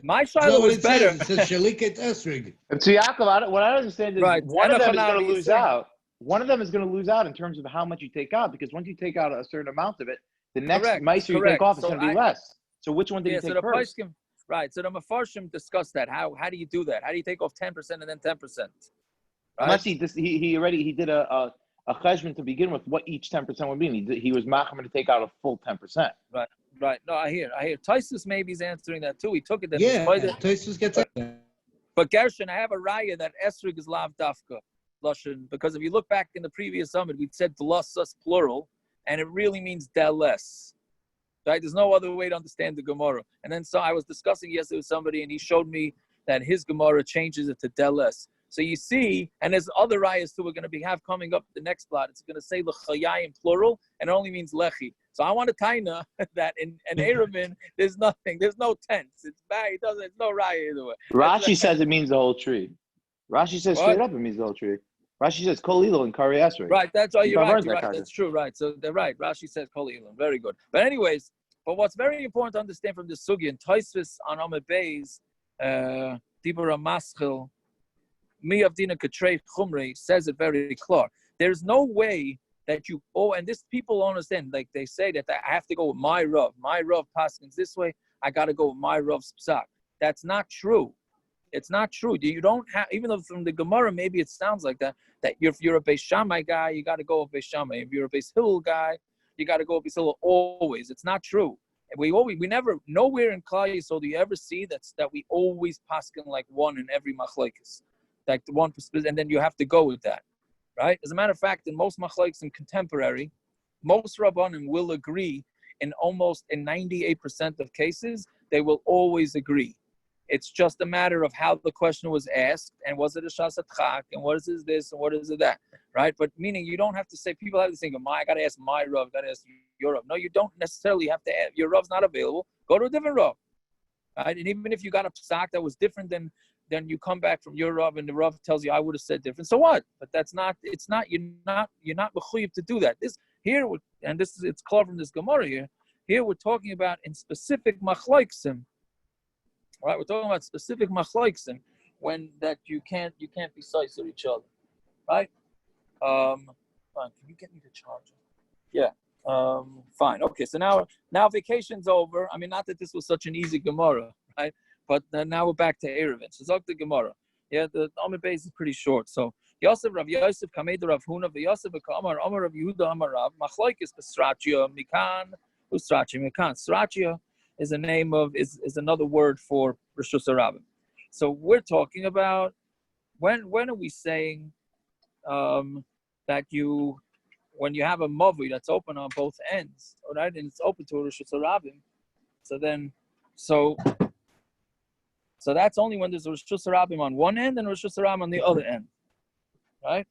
My shiloh was better. It says shalikat esrog. So Yaakov, what I understand is right. one of them is going to lose out. One of them is going to lose out in terms of how much you take out, because once you take out a certain amount of it, the next meiser you take off is going to be less. So which one did you take first? Right. So the Mefarshim discussed that. How do you do that? How do you take off 10% and then 10%? Right? Unless he did a cheshbon to begin with what each 10% would be. He was macham to take out a full 10%. Right. No, I hear. Taisus maybe is answering that too. He took it. Yeah, Taisus gets it. But Gershon, I have a raya that esrig is lav dafka lashon, because if you look back in the previous summit, we said dlasus plural, and it really means deles. Right? There's no other way to understand the Gemara. And then so I was discussing yesterday with somebody, and he showed me that his Gemara changes it to deles. So you see, and there's other rayas too we're going to have coming up the next plot. It's going to say l'chayayim plural, and it only means lechi. So I want to taina that in Eruvin there's nothing, there's no tense. It's bad. It's no raya either way. Rashi says it means the whole tree. Rashi says straight up it means the whole tree. Rashi says Kol Elul and Kari Esrei. Right, that's all. You're right. You're right. That's true. Right. So they're right. Rashi says Kol Elul. Very good. But anyways, but what's very important to understand from this sugi and Tosfos on Amud Beis, Dibur Maschil, Mi Avdina Katrei Chumrei says it very clear. There's no way that you and this people don't understand. Like they say that I have to go with my Rav. My Rav paskins this way. I got to go with my Rav's psak. That's not true. It's not true. You don't have, even though from the Gemara maybe it sounds like that. That if you're a Beis Shammai guy, you got to go with Beis Shammai. If you're a Beis Hillel guy, you got to go with Beis Hillel always. It's not true. We never, nowhere in Klal Yisrael do you ever see that we always paskin like one in every machlokes, like the one, and then you have to go with that, right? As a matter of fact, in most machlokes in contemporary, most Rabbanim will agree in 98% of cases, they will always agree. It's just a matter of how the question was asked, and was it a shas chak, and what is this, and what is it that, right? But meaning you don't have to say, people have to think, I got to ask my Rav, got to ask your Rav. No, you don't necessarily have to ask. Your Rav's not available. Go to a different Rav, right? And even if you got a psak that was different than you come back from your Rav, and the Rav tells you, I would have said different. So what? But you're not mechuyev to do that. It's clear from this Gemara here. Here we're talking about in specific machloksim. Right, we're talking about specific machloksim when that you can't be size with each other, right? Fine. Can you get me the charger? Yeah. Fine. Okay. So now vacation's over. I mean, not that this was such an easy Gemara, right? But now we're back to Eruvin. So Zok the Gemara. Yeah, the Amud Beis is pretty short. So Yosef Rav Yosef Kamed Rav Huna v'Yosef Amar Amar Rav Yehuda Amar Rav Machlokes b'Srachia Mikan u'Srachia Mikan. Srachia is a name of is another word for Rishus Harabim. So we're talking about when are we saying that when you have a mavui that's open on both ends, right, and it's open to a Rishus Harabim, so that's only when there's a Rishus Harabim on one end and a Rishus Harabim on the other end, right?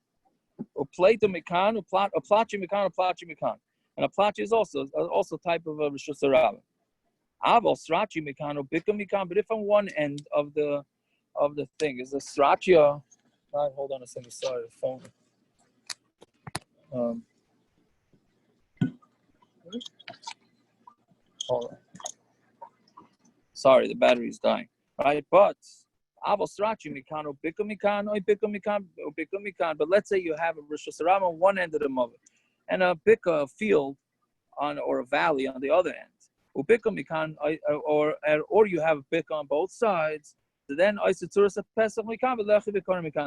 Uplata mikan, uplachi mikan, uplachi mikan, and a plachi is also type of a Rishus Harabim. Aval srachi mikan or bika mikan, but if on one end of the thing is a srachia. Right, hold on a second. Sorry, the phone. Hold on. Sorry, the battery's dying. Right, but aval srachi mikan or bika mikan or bika mikan. But let's say you have a Rishus Harabim on one end of the mother, and a bika field or a valley on the other end. Or you have a bika on both sides. So then,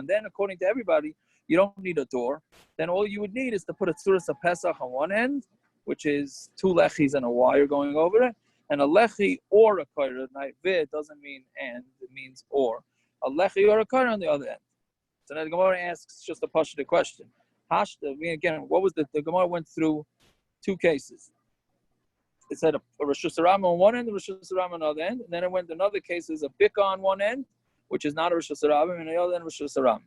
then according to everybody, you don't need a door. Then all you would need is to put a tzuras pesach on one end, which is two lechis and a wire going over it, and a lechi or a kaira. Vid doesn't mean and; it means or. A lechi or a kaira on the other end. So now the Gemara asks just a pashut question. Again, what was the Gemara went through two cases. It said a Rishus Harabim on one end, a Rishus Harabim on the other end, and then it went another case is a bika on one end, which is not a Rishus Harabim, and the other end Rishus Harabim,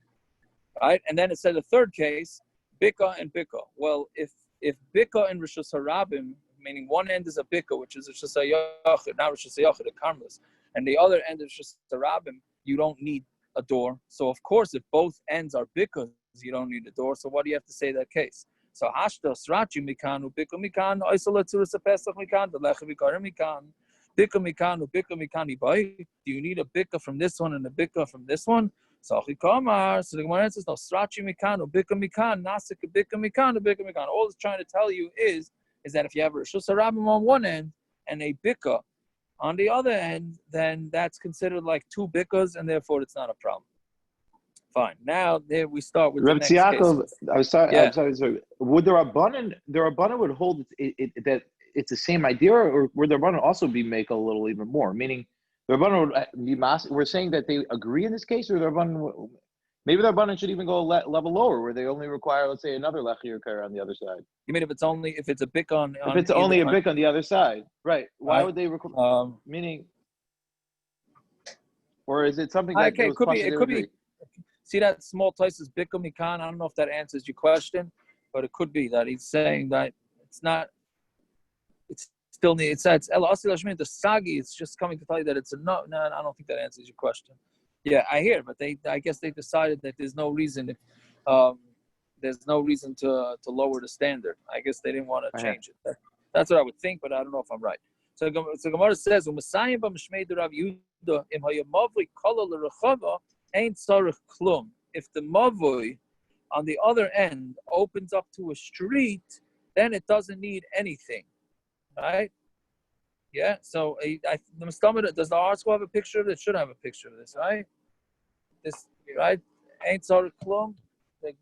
right? And then it said the third case, bika and bika. Well, if bika and Rishus Harabim, meaning one end is a bika, which is a Rishus Hayachid, not Rishus Hayachid, a karmelis, and the other end is Rishus Harabim, you don't need a door. So of course, if both ends are bikas, you don't need a door. So what do you have to say in that case? So hashta srachi mikan ubika mikan oisola tzuras pesach mikan the lecha vikar mikan bika mikan ubika mikan ibai. Do you need a bika from this one and a bika from this one? So chikamar. So the Gemara says no srachi mikan ubika mikan nasik bika mikan ubika mikan. All it's trying to tell you is that if you have a Rishus Harabim on one end and a bika on the other end, then that's considered like two bikas, and therefore it's not a problem. Fine. Now there we start with the next case. I'm sorry. Would the Rabbanan would hold that it's the same idea, or would the Rabbanan also make a little even more? Meaning, the Rabbanan would be we're saying that they agree in this case, or the Rabbanan maybe the Rabbanan should even go a level lower, where they only require, let's say, another lechi or kara on the other side. You mean if it's a bik on if it's only a bik on the other side, right? Why would they require? Meaning, or is it something that it could be. See that small place is bika mikan. I don't know if that answers your question, but it could be that he's saying that it's not. It's still it's el asil hashmin the sagi. It's just coming to tell you that it's a no. I don't think that answers your question. Yeah, I hear, but I guess they decided that there's no reason there's no reason to lower the standard. I guess they didn't want to change it. That's what I would think, but I don't know if I'm right. So Gemara says, "U'Mesayim b'Mishmei Rav Yehuda im hayamavui kala l'rechava ain't tzarich klum." If the mavui on the other end opens up to a street, then it doesn't need anything, right? Yeah. So does the article have a picture of it? It should have a picture of this, right? This, right? Ain't tzarich klum. The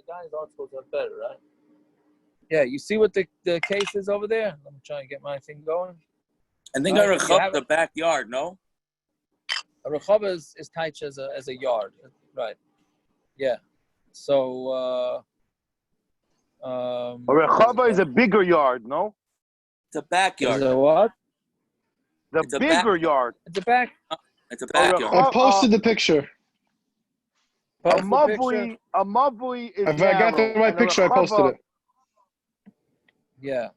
guy's articles are better, right? Yeah. You see what the case is over there? Let me try and get my thing going. I think a rechava the backyard, no? A rechava is tight as a yard, right? Yeah. So a rechava is a bigger yard, no? It's a backyard. Is it what? The bigger yard. It's a back. It's a backyard. I posted the picture. A mavui is if I got the right picture, I posted it. Yeah.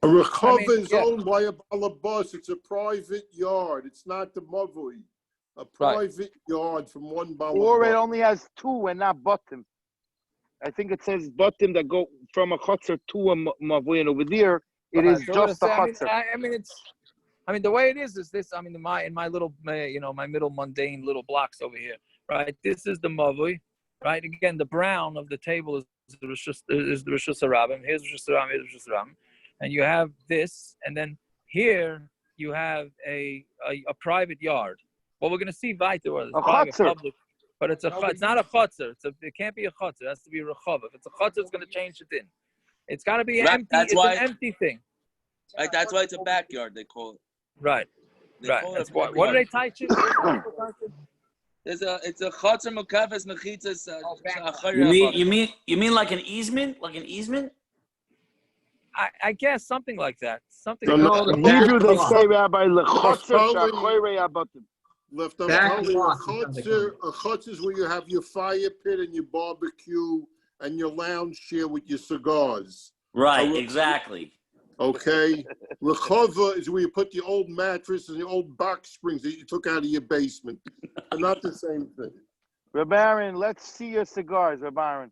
A rechava is owned by a balabas. It's a private yard. It's not the mavui. A private yard from one balabas. Or it only has two and not bottom. I think it says bottom that go from a chutzner to a mavui, and over there it is just a chutzner. I mean, the way it is this. I mean, in my little, my middle mundane little blocks over here, right? This is the mavui, right? Again, the brown of the table is the Rishus Harabim. Here's Rishus Harabim. Here's Rishus Harabim. And you have this, and then here you have a private yard. Well, we're going to see weiter. A chutzner. But it's not a chutzner. It can't be a chutzner. It has to be a rechava. If it's a chutzner, it's going to change it in. It's got to be empty. It's an empty thing. Right. That's why it's a backyard. They call it. Right. What do they touch it? It's a chutzner mukafes mechitzas. You mean like an easement? Like an easement? I guess something like that. Something. In Hebrew, they say, Rabbi, lechotzer shachoyrei abatim. Left on a chutz is where you have your fire pit and your barbecue and your lounge chair with your cigars. Right, exactly. Okay. Rechava is where you put the old mattress and the old box springs that you took out of your basement. They're not the same thing. Rabbi Aaron, let's see your cigars, Rabbi Aaron.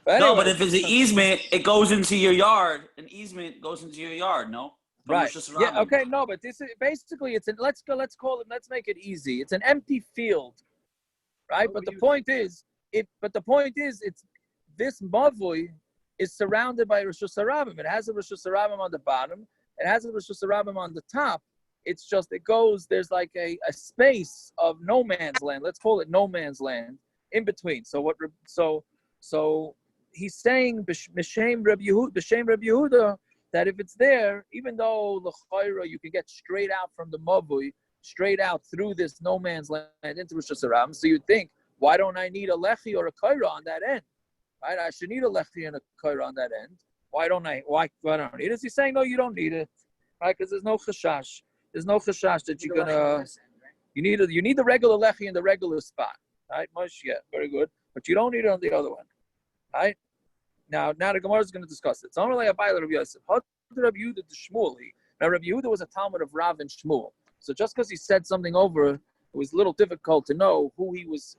No, but if it's an easement, it goes into your yard. An easement goes into your yard, no? Right. Yeah. Okay. No, but this is basically let's make it easy. It's an empty field, right? But the point is, it's this mavui is surrounded by Rishus Harabim. It has a Rishus Harabim on the bottom. It has a Rishus Harabim on the top. It's just there's like a space of no man's land. Let's call it no man's land in between. So he's saying b'shem Reb Yehuda that if it's there, even though l'chayra you can get straight out from the mavui, straight out through this no man's land into Rishus Harabim, so you'd think, why don't I need a lechi or a kaira on that end? Right? I should need a lechi and a kaira on that end. Why don't I need it? He's saying, no, you don't need it, right? Because there's no chashash. There's no chashash that you're gonna. You need the regular lechi in the regular spot, right? Yeah, very good. But you don't need it on the other one, right? Now the Gemara is going to discuss it. So I'm only a Baila Rabbi Yosef. How did Rabbi Yehuda to Shmuel? Now Rabbi Yehuda was a Talmud of Rav and Shmuel. So just because he said something over, it was a little difficult to know who he was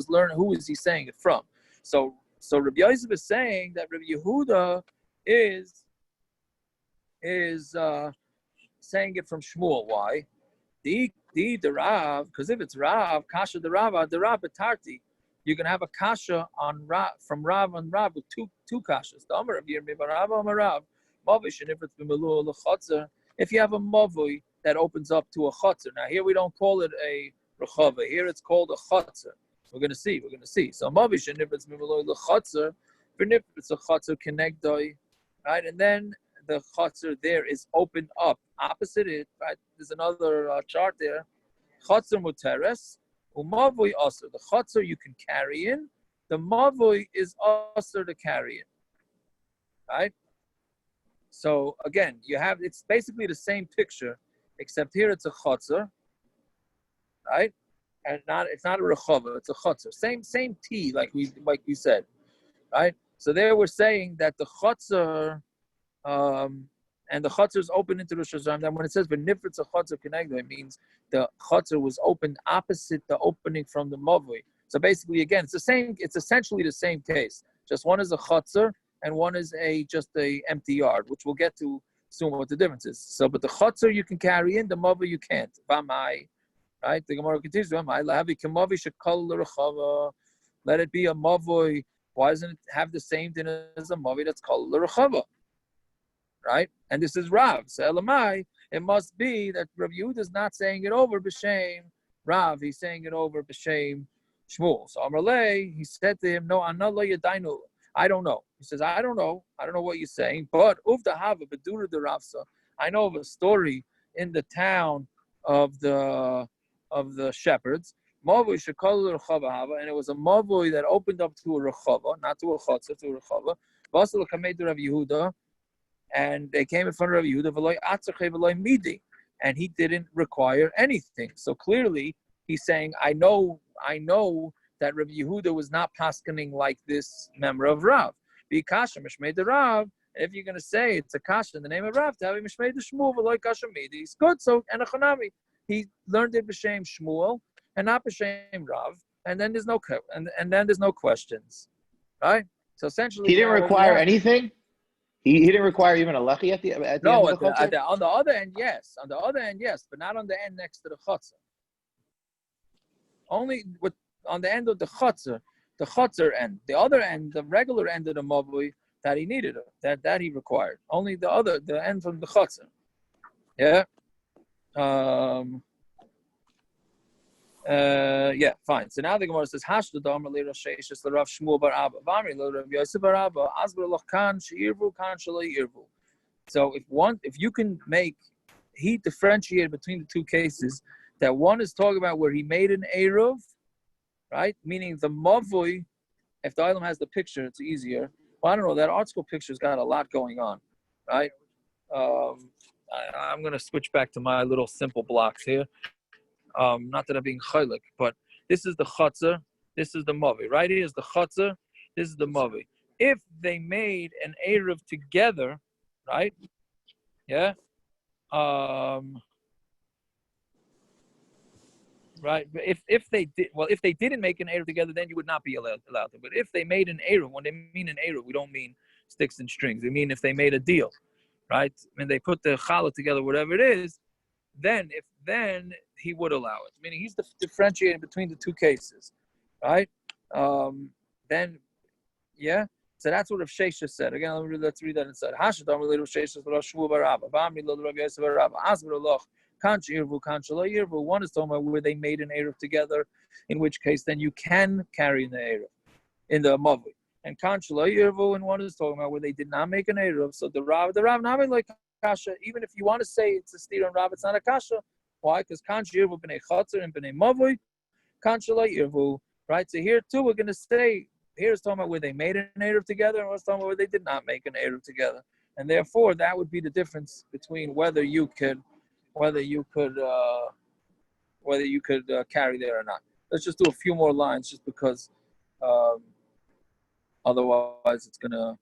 learning, who is he saying it from. So Rabbi Yosef is saying that Rabbi Yehuda is saying it from Shmuel. Why? The Rav, because if it's Rav, Kasha the Rav Betarti, you can have a kasha on Rav, from Rav on Rav with two kashas. The Amar of Yirmi Rav Amar Rav, Mavish, and if it's b'melu l'chotzer, if you have a mavui that opens up to a chotzer. Now here we don't call it a rechava. Here it's called a chotzer. We're gonna see. So Mavish, and if it's b'melu l'chotzer, if it's a chotzer kenegdoi, right? And then the chotzer there is opened up opposite it. Right? There's another chart there. Chotzer muteres. Mavui also. The chotzer you can carry in. The mavui is also to carry in. Right? So again, it's basically the same picture, except here it's a chotzer, right? And it's not a rechava, it's a chotzer. Same T, like we said, right? So there we're saying that the chotzer, and the chotzer is open into Rosh Hashanah. Then when it says v'nifritz a chotzer kenegdo, it means the chotzer was opened opposite the opening from the mavui. So basically, again, it's the same. It's essentially the same case. Just one is a chutzner and one is just a empty yard, which we'll get to soon what the difference is. So, but the chutzner you can carry in, the mavui you can't. V'amai, right? The Gemara continues. V'amai lahavi k'mavui shekol l'rechava. Let it be a mavui. Why doesn't it have the same thing as a mavui that's called l'rechava? Right? And this is Rav. So Elamai, it must be that Rav Yehuda is not saying it over b'shem Rav. He's saying it over b'shem Shmuel. So Amarle, he said to him, no, I don't know. He says, I don't know what you're saying, but uvda hava bedura de Ravsa. I know of a story in the town of the shepherds. Mavui shekol rechava hava, and it was a mavui that opened up to a rechava, not to a chotzer, to a rechava. Vasel kamed Rav Yehuda, and they came in front of Rav Yehuda v'loy atzachei v'loy midi, and he didn't require anything. So clearly, he's saying, I know that Rabbi Yehuda was not paskening like this member of Rav. Be kasha mishmei de Rav. If you're going to say it's a kasha in the name of Rav, to have mishmei de Shmuel v'loy kasha midi, it's good. So and a chanami, he learned it b'shem Shmuel and not b'shem Rav, and then there's no questions, right? So essentially, he didn't require anything. He didn't require even a lechi at the end of the chutzner? On the other end, yes. On the other end, yes, but not on the end next to the chutzner. Only on the end of the chutzner end. The other end, the regular end of the mavui, that he needed, that he required. Only the end from the chutzner. Yeah. Yeah, fine. So now the Gemara says, Hashda Damar Li Rasheshes the Rav Shmuel bar Abba, Vamri Lo Rav Yosef bar Abba, Asbar Loch Kan Sheirvu Kan Shalei Irvu. So if you can make, he differentiated between the two cases. That one is talking about where he made an eruv, right? Meaning the mavui. If the item has the picture, it's easier. Well, I don't know. That article picture's got a lot going on, right? I'm going to switch back to my little simple blocks here. Not that I'm being chaylik, but this is the chutzner, this is the mavui. Right here is the chutzner, this is the mavui. If they made an eruv together, right? Yeah. Right. If they didn't make an eruv together, then you would not be allowed to. But if they made an eruv, when they mean an eruv, we don't mean sticks and strings. We mean if they made a deal, right? When they put the challah together, whatever it is, then he would allow it. Meaning he's differentiating between the two cases, right? Then, yeah. So that's what Rav Sheshes said. Again, let's read that inside. Hashadam related Sheshes Rav Shmuel bar Abba, Vamri lo Rav Yosef bar Abba, Asbar Loch Kan Sheirvu Kan Shalei Irvu. One is talking about where they made an eruv together, in which case then you can carry in the eruv, in the mavui. And Kan Shalei Irvu, and one is talking about where they did not make an eruv. So the Rav not like kasha. Even if you want to say it's a steer on Rav, it's not a kasha. Why? Because Kan Sheirvu b'nei Chatzar and b'nei mavui, Kan Shalei Irvu. Right. So here too, we're going to say. Here's talking about where they made an eruv together, and what's talking about where they did not make an eruv together, and therefore that would be the difference between whether you could carry there or not. Let's just do a few more lines, just because otherwise it's gonna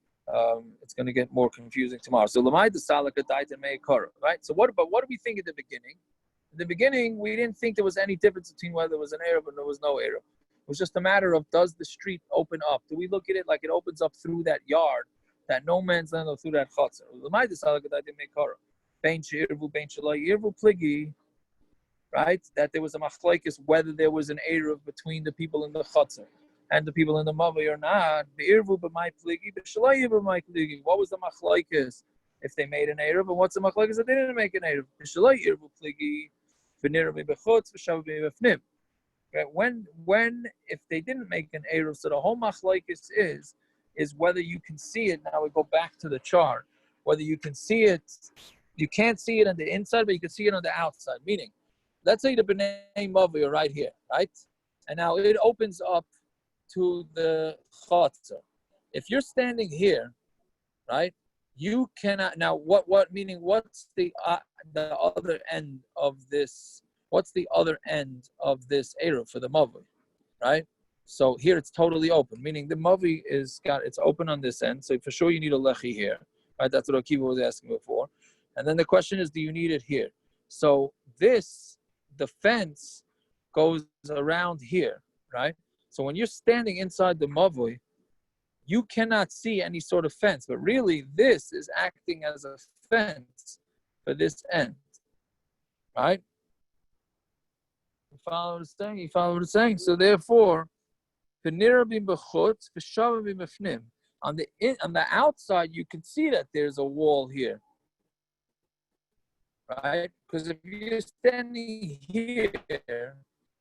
get more confusing tomorrow. So lamai the salaka daita meikara, right? So what do we think at the beginning? In the beginning, we didn't think there was any difference between whether there was an eruv and there was no eruv. It was just a matter of, does the street open up? Do we look at it like it opens up through that yard, that no man's land, or through that chutzner? Right? That there was a machlokes whether there was an eruv between the people in the chutzner and the people in the mavui or not. What was the machlokes if they made an eruv, and what's the machlokes if they didn't make an eruv? When if they didn't make an eruv, so the whole machlokes is whether you can see it. Now we go back to the chart. Whether you can see it, you can't see it on the inside, but you can see it on the outside. Meaning, let's say the b'nei mavui are right here, right? And now it opens up to the chutzner. If you're standing here, right, you cannot. Now, meaning? What's the other end of this? What's the other end of this eruv for the mavui, right? So here it's totally open, meaning the mavui it's open on this end. So for sure you need a lechi here, right? That's what Akiva was asking before. And then the question is, do you need it here? So the fence goes around here, right? So when you're standing inside the mavui, you cannot see any sort of fence, but really this is acting as a fence for this end, right? You follow what it's saying? You follow what it's saying? So therefore, on the outside, you can see that there's a wall here, right? Because if you're standing here,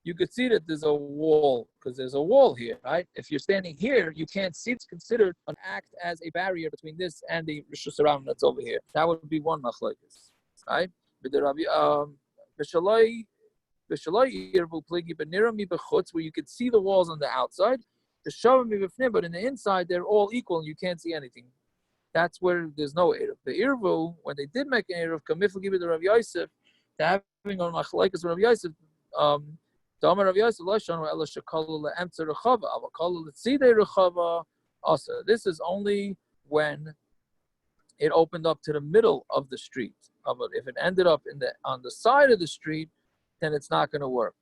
you could see that there's a wall, because there's a wall here, right? If you're standing here, you can't see. It's considered an act as a barrier between this and the Rishus Harabim that's over here. That would be one machlokes, right? Where you could see the walls on the outside, but in the inside, they're all equal and you can't see anything. That's where there's no Eruv. The Eruv, when they did make an Eruv, Kamifl give it to Rav Yosef, to having on machlokes Rav Yosef, this is only when it opened up to the middle of the street. If it ended up on the side of the street, then it's not going to work.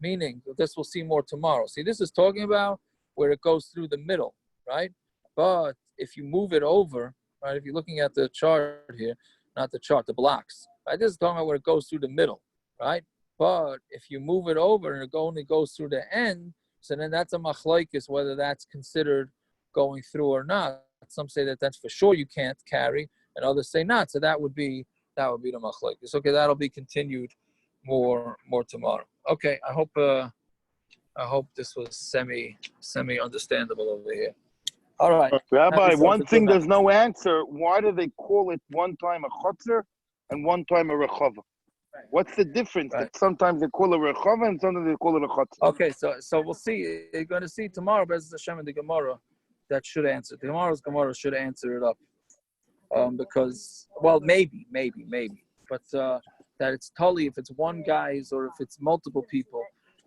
Meaning, this we'll see more tomorrow. See, this is talking about where it goes through the middle, right? But if you move it over, right? If you're looking at the chart here, not the chart, the blocks, right? This is talking about where it goes through the middle, right? But if you move it over and it only goes through the end, so then that's a machlokes whether that's considered going through or not. Some say that that's for sure you can't carry, and others say not. So that would be the machlokes. Okay, that'll be continued more tomorrow. Okay, I hope this was semi understandable over here. All right, Rabbi. One thing there's no answer. Why do they call it one time a chotzer and one time a rechava? What's the difference? Right. That sometimes they call it a rechava and sometimes they call it a chotzer. Okay, so we'll see. You're going to see tomorrow, Bez Hashem and the Gemara, that should answer. Tomorrow's Gemara should answer it up, because maybe, but that it's totally if it's one guy's or if it's multiple people.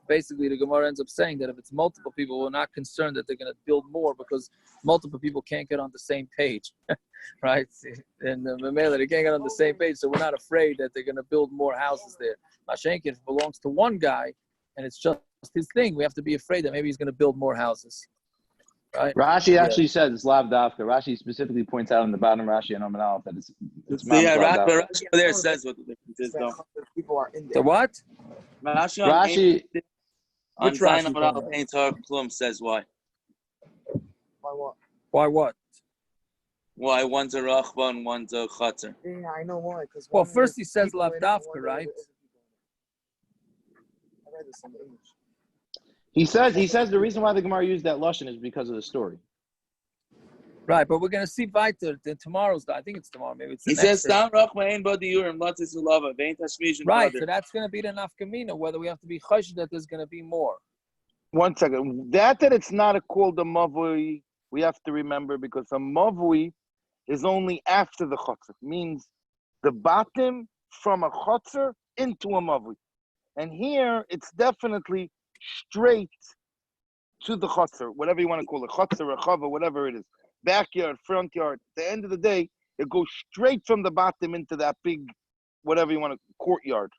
Basically, the Gemara ends up saying that if it's multiple people, we're not concerned that they're going to build more because multiple people can't get on the same page, right? And the Mamela, they can't get on the same page, so we're not afraid that they're going to build more houses there. Mashenkin, if it belongs to one guy and it's just his thing, we have to be afraid that maybe he's going to build more houses, right? Rashi actually says it's lav dafka. Rashi specifically points out in the bottom Rashi and Omen Aleph that it's Rashi there says what the difference is, though. People are in there. The what? Rashi. On Zion Amud Ein Torah Klum says why. Why what? Why what? Why one's a rachba and one's a chater? Yeah, I know why. Well, first he says lav dafka, right? I read this in English. He says the reason why the Gemara used that lashon is because of the story. Right, but we're going to see weiter in tomorrow's. I think it's tomorrow. Maybe it's. He says "Stam rachma ein bo diurim latzis ulava vein tashmish." Right, so that's going to be the nafkamina. Whether we have to be choshed that there's going to be more. 1 second. That it's not called a mavui, we have to remember because a mavui is only after the chotzer. Means the bottom from a chotzer into a mavui, and here it's definitely straight to the chotzer, whatever you want to call it, chotzer, rechava, whatever it is. Backyard, front yard. At the end of the day, it goes straight from the bottom into that big, whatever you want to, courtyard.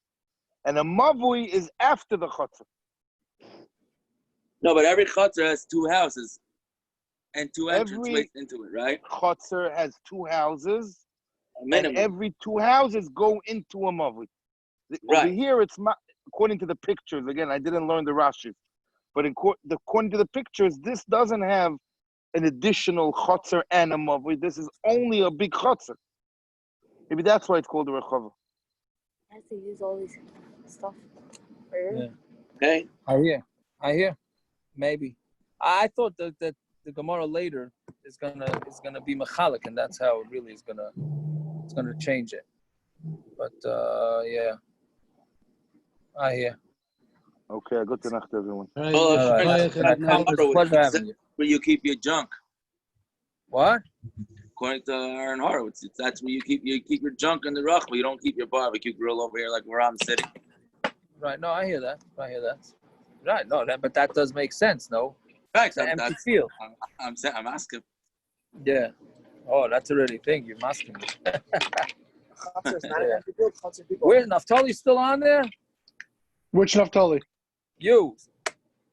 And a mavui is after the chotzer. No, but every chotzer has two houses and two entranceways into it, right? Chotzer has two houses, and every two houses go into a mavui. Right. Over here, it's according to the pictures. Again, I didn't learn the Rashi, but according to the pictures, this doesn't have an additional chotzer and a mavui. This is only a big chotzer. Maybe that's why it's called a rechava. I have to use all this stuff. Yeah. Okay. I hear. Maybe. I thought that the Gemara later is gonna be machalik, and that's how it really is gonna change it. But yeah. I hear. Okay, good night, everyone. Pleasure having you. Where you keep your junk. What? According to Aaron Horowitz, that's where you keep your junk in the ruch, but you don't keep your barbecue grill over here like where I'm sitting. Right. No, I hear that. Right. No, but that does make sense. No. Right. It's an empty field. I'm asking. Yeah. Oh, that's already a thing. You're asking me. Where's Naftali still on there? Which Naftali? You.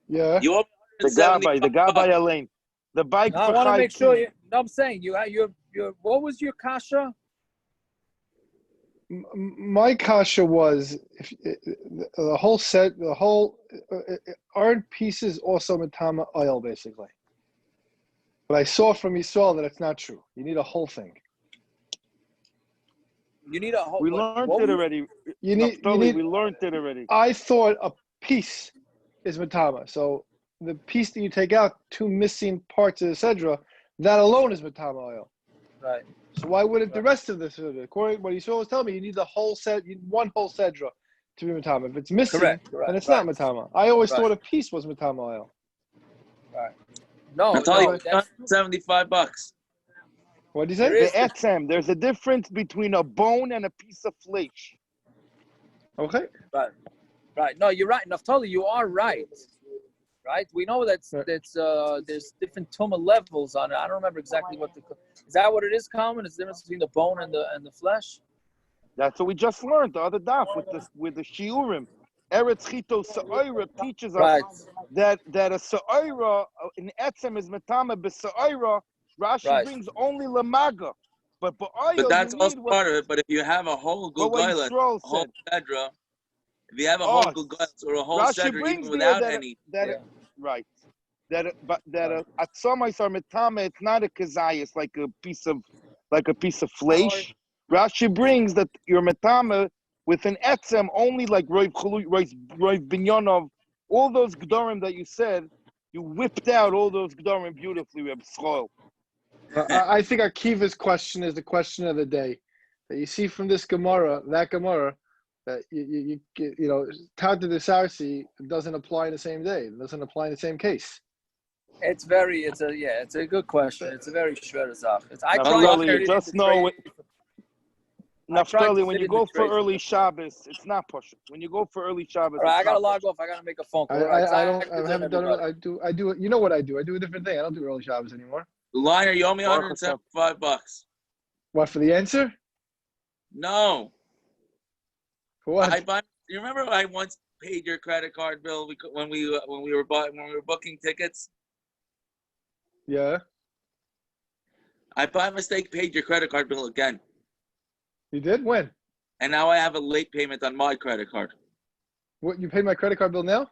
Yeah. You owe The Gabbai Elaine. The bike. No, I want to make sure. No, I'm saying you. What was your kasha? My kasha was the whole set. Aren't pieces also matama oil basically? But I saw from Yisrael that it's not true. You need a whole thing. You need a whole. We learned it already. You need. We learned it already. I thought a piece is matama. So the piece that you take out, two missing parts of the sedra, that alone is matama oil. Right. So why wouldn't the rest of this? According to what Yisrael was telling me, you need the whole set, you need one whole sedra to be matama. If it's missing, then it's not matama. I always thought a piece was matama oil. Right. No, I'm telling you, $75. What did you say? The etzem. There's a difference between a bone and a piece of flesh. Okay. Right. No, you're right. Naftali, you are right. Right. We know that's there's different tumah levels on it. I don't remember exactly what is that what it is, common? Is the difference between the bone and the flesh? That's what we just learned the other daf with the shiurim. Eretz Chito Sa'ira teaches us that a Sa'ira in etzem is matama b'Sa'ira. Rashi brings only lamaga, but that's also part of it. But if you have a whole gulgailas, a whole sedra, if you have a whole gulgailas or a whole sedra, even without any, right? That atzomais are matama. It's not a kazayas like a piece of flesh. Rashi brings that your matama with an etzem only like Roiv Binyonov, all those gdorim that you said, you whipped out all those gdorim beautifully, Reb Schol. I think Akiva's question is the question of the day. That you see from this Gemara, that you know, Tata de Sarsi doesn't apply in the same day. It doesn't apply in the same case. It's a good question. It's a very shredder stuff. Just know it. Naftali, when you go for early Shabbos, it's not pushing. When you go for early Shabbos, right, I gotta log off. I gotta make a phone call. I haven't done it. I do. You know what I do? I do a different thing. I don't do early Shabbos anymore. Liar, you owe me $175. What, for the answer? No. For what? You remember I once paid your credit card bill when we were booking tickets? Yeah. I by mistake paid your credit card bill again. You did? When? And now I have a late payment on my credit card. What, you paid my credit card bill now?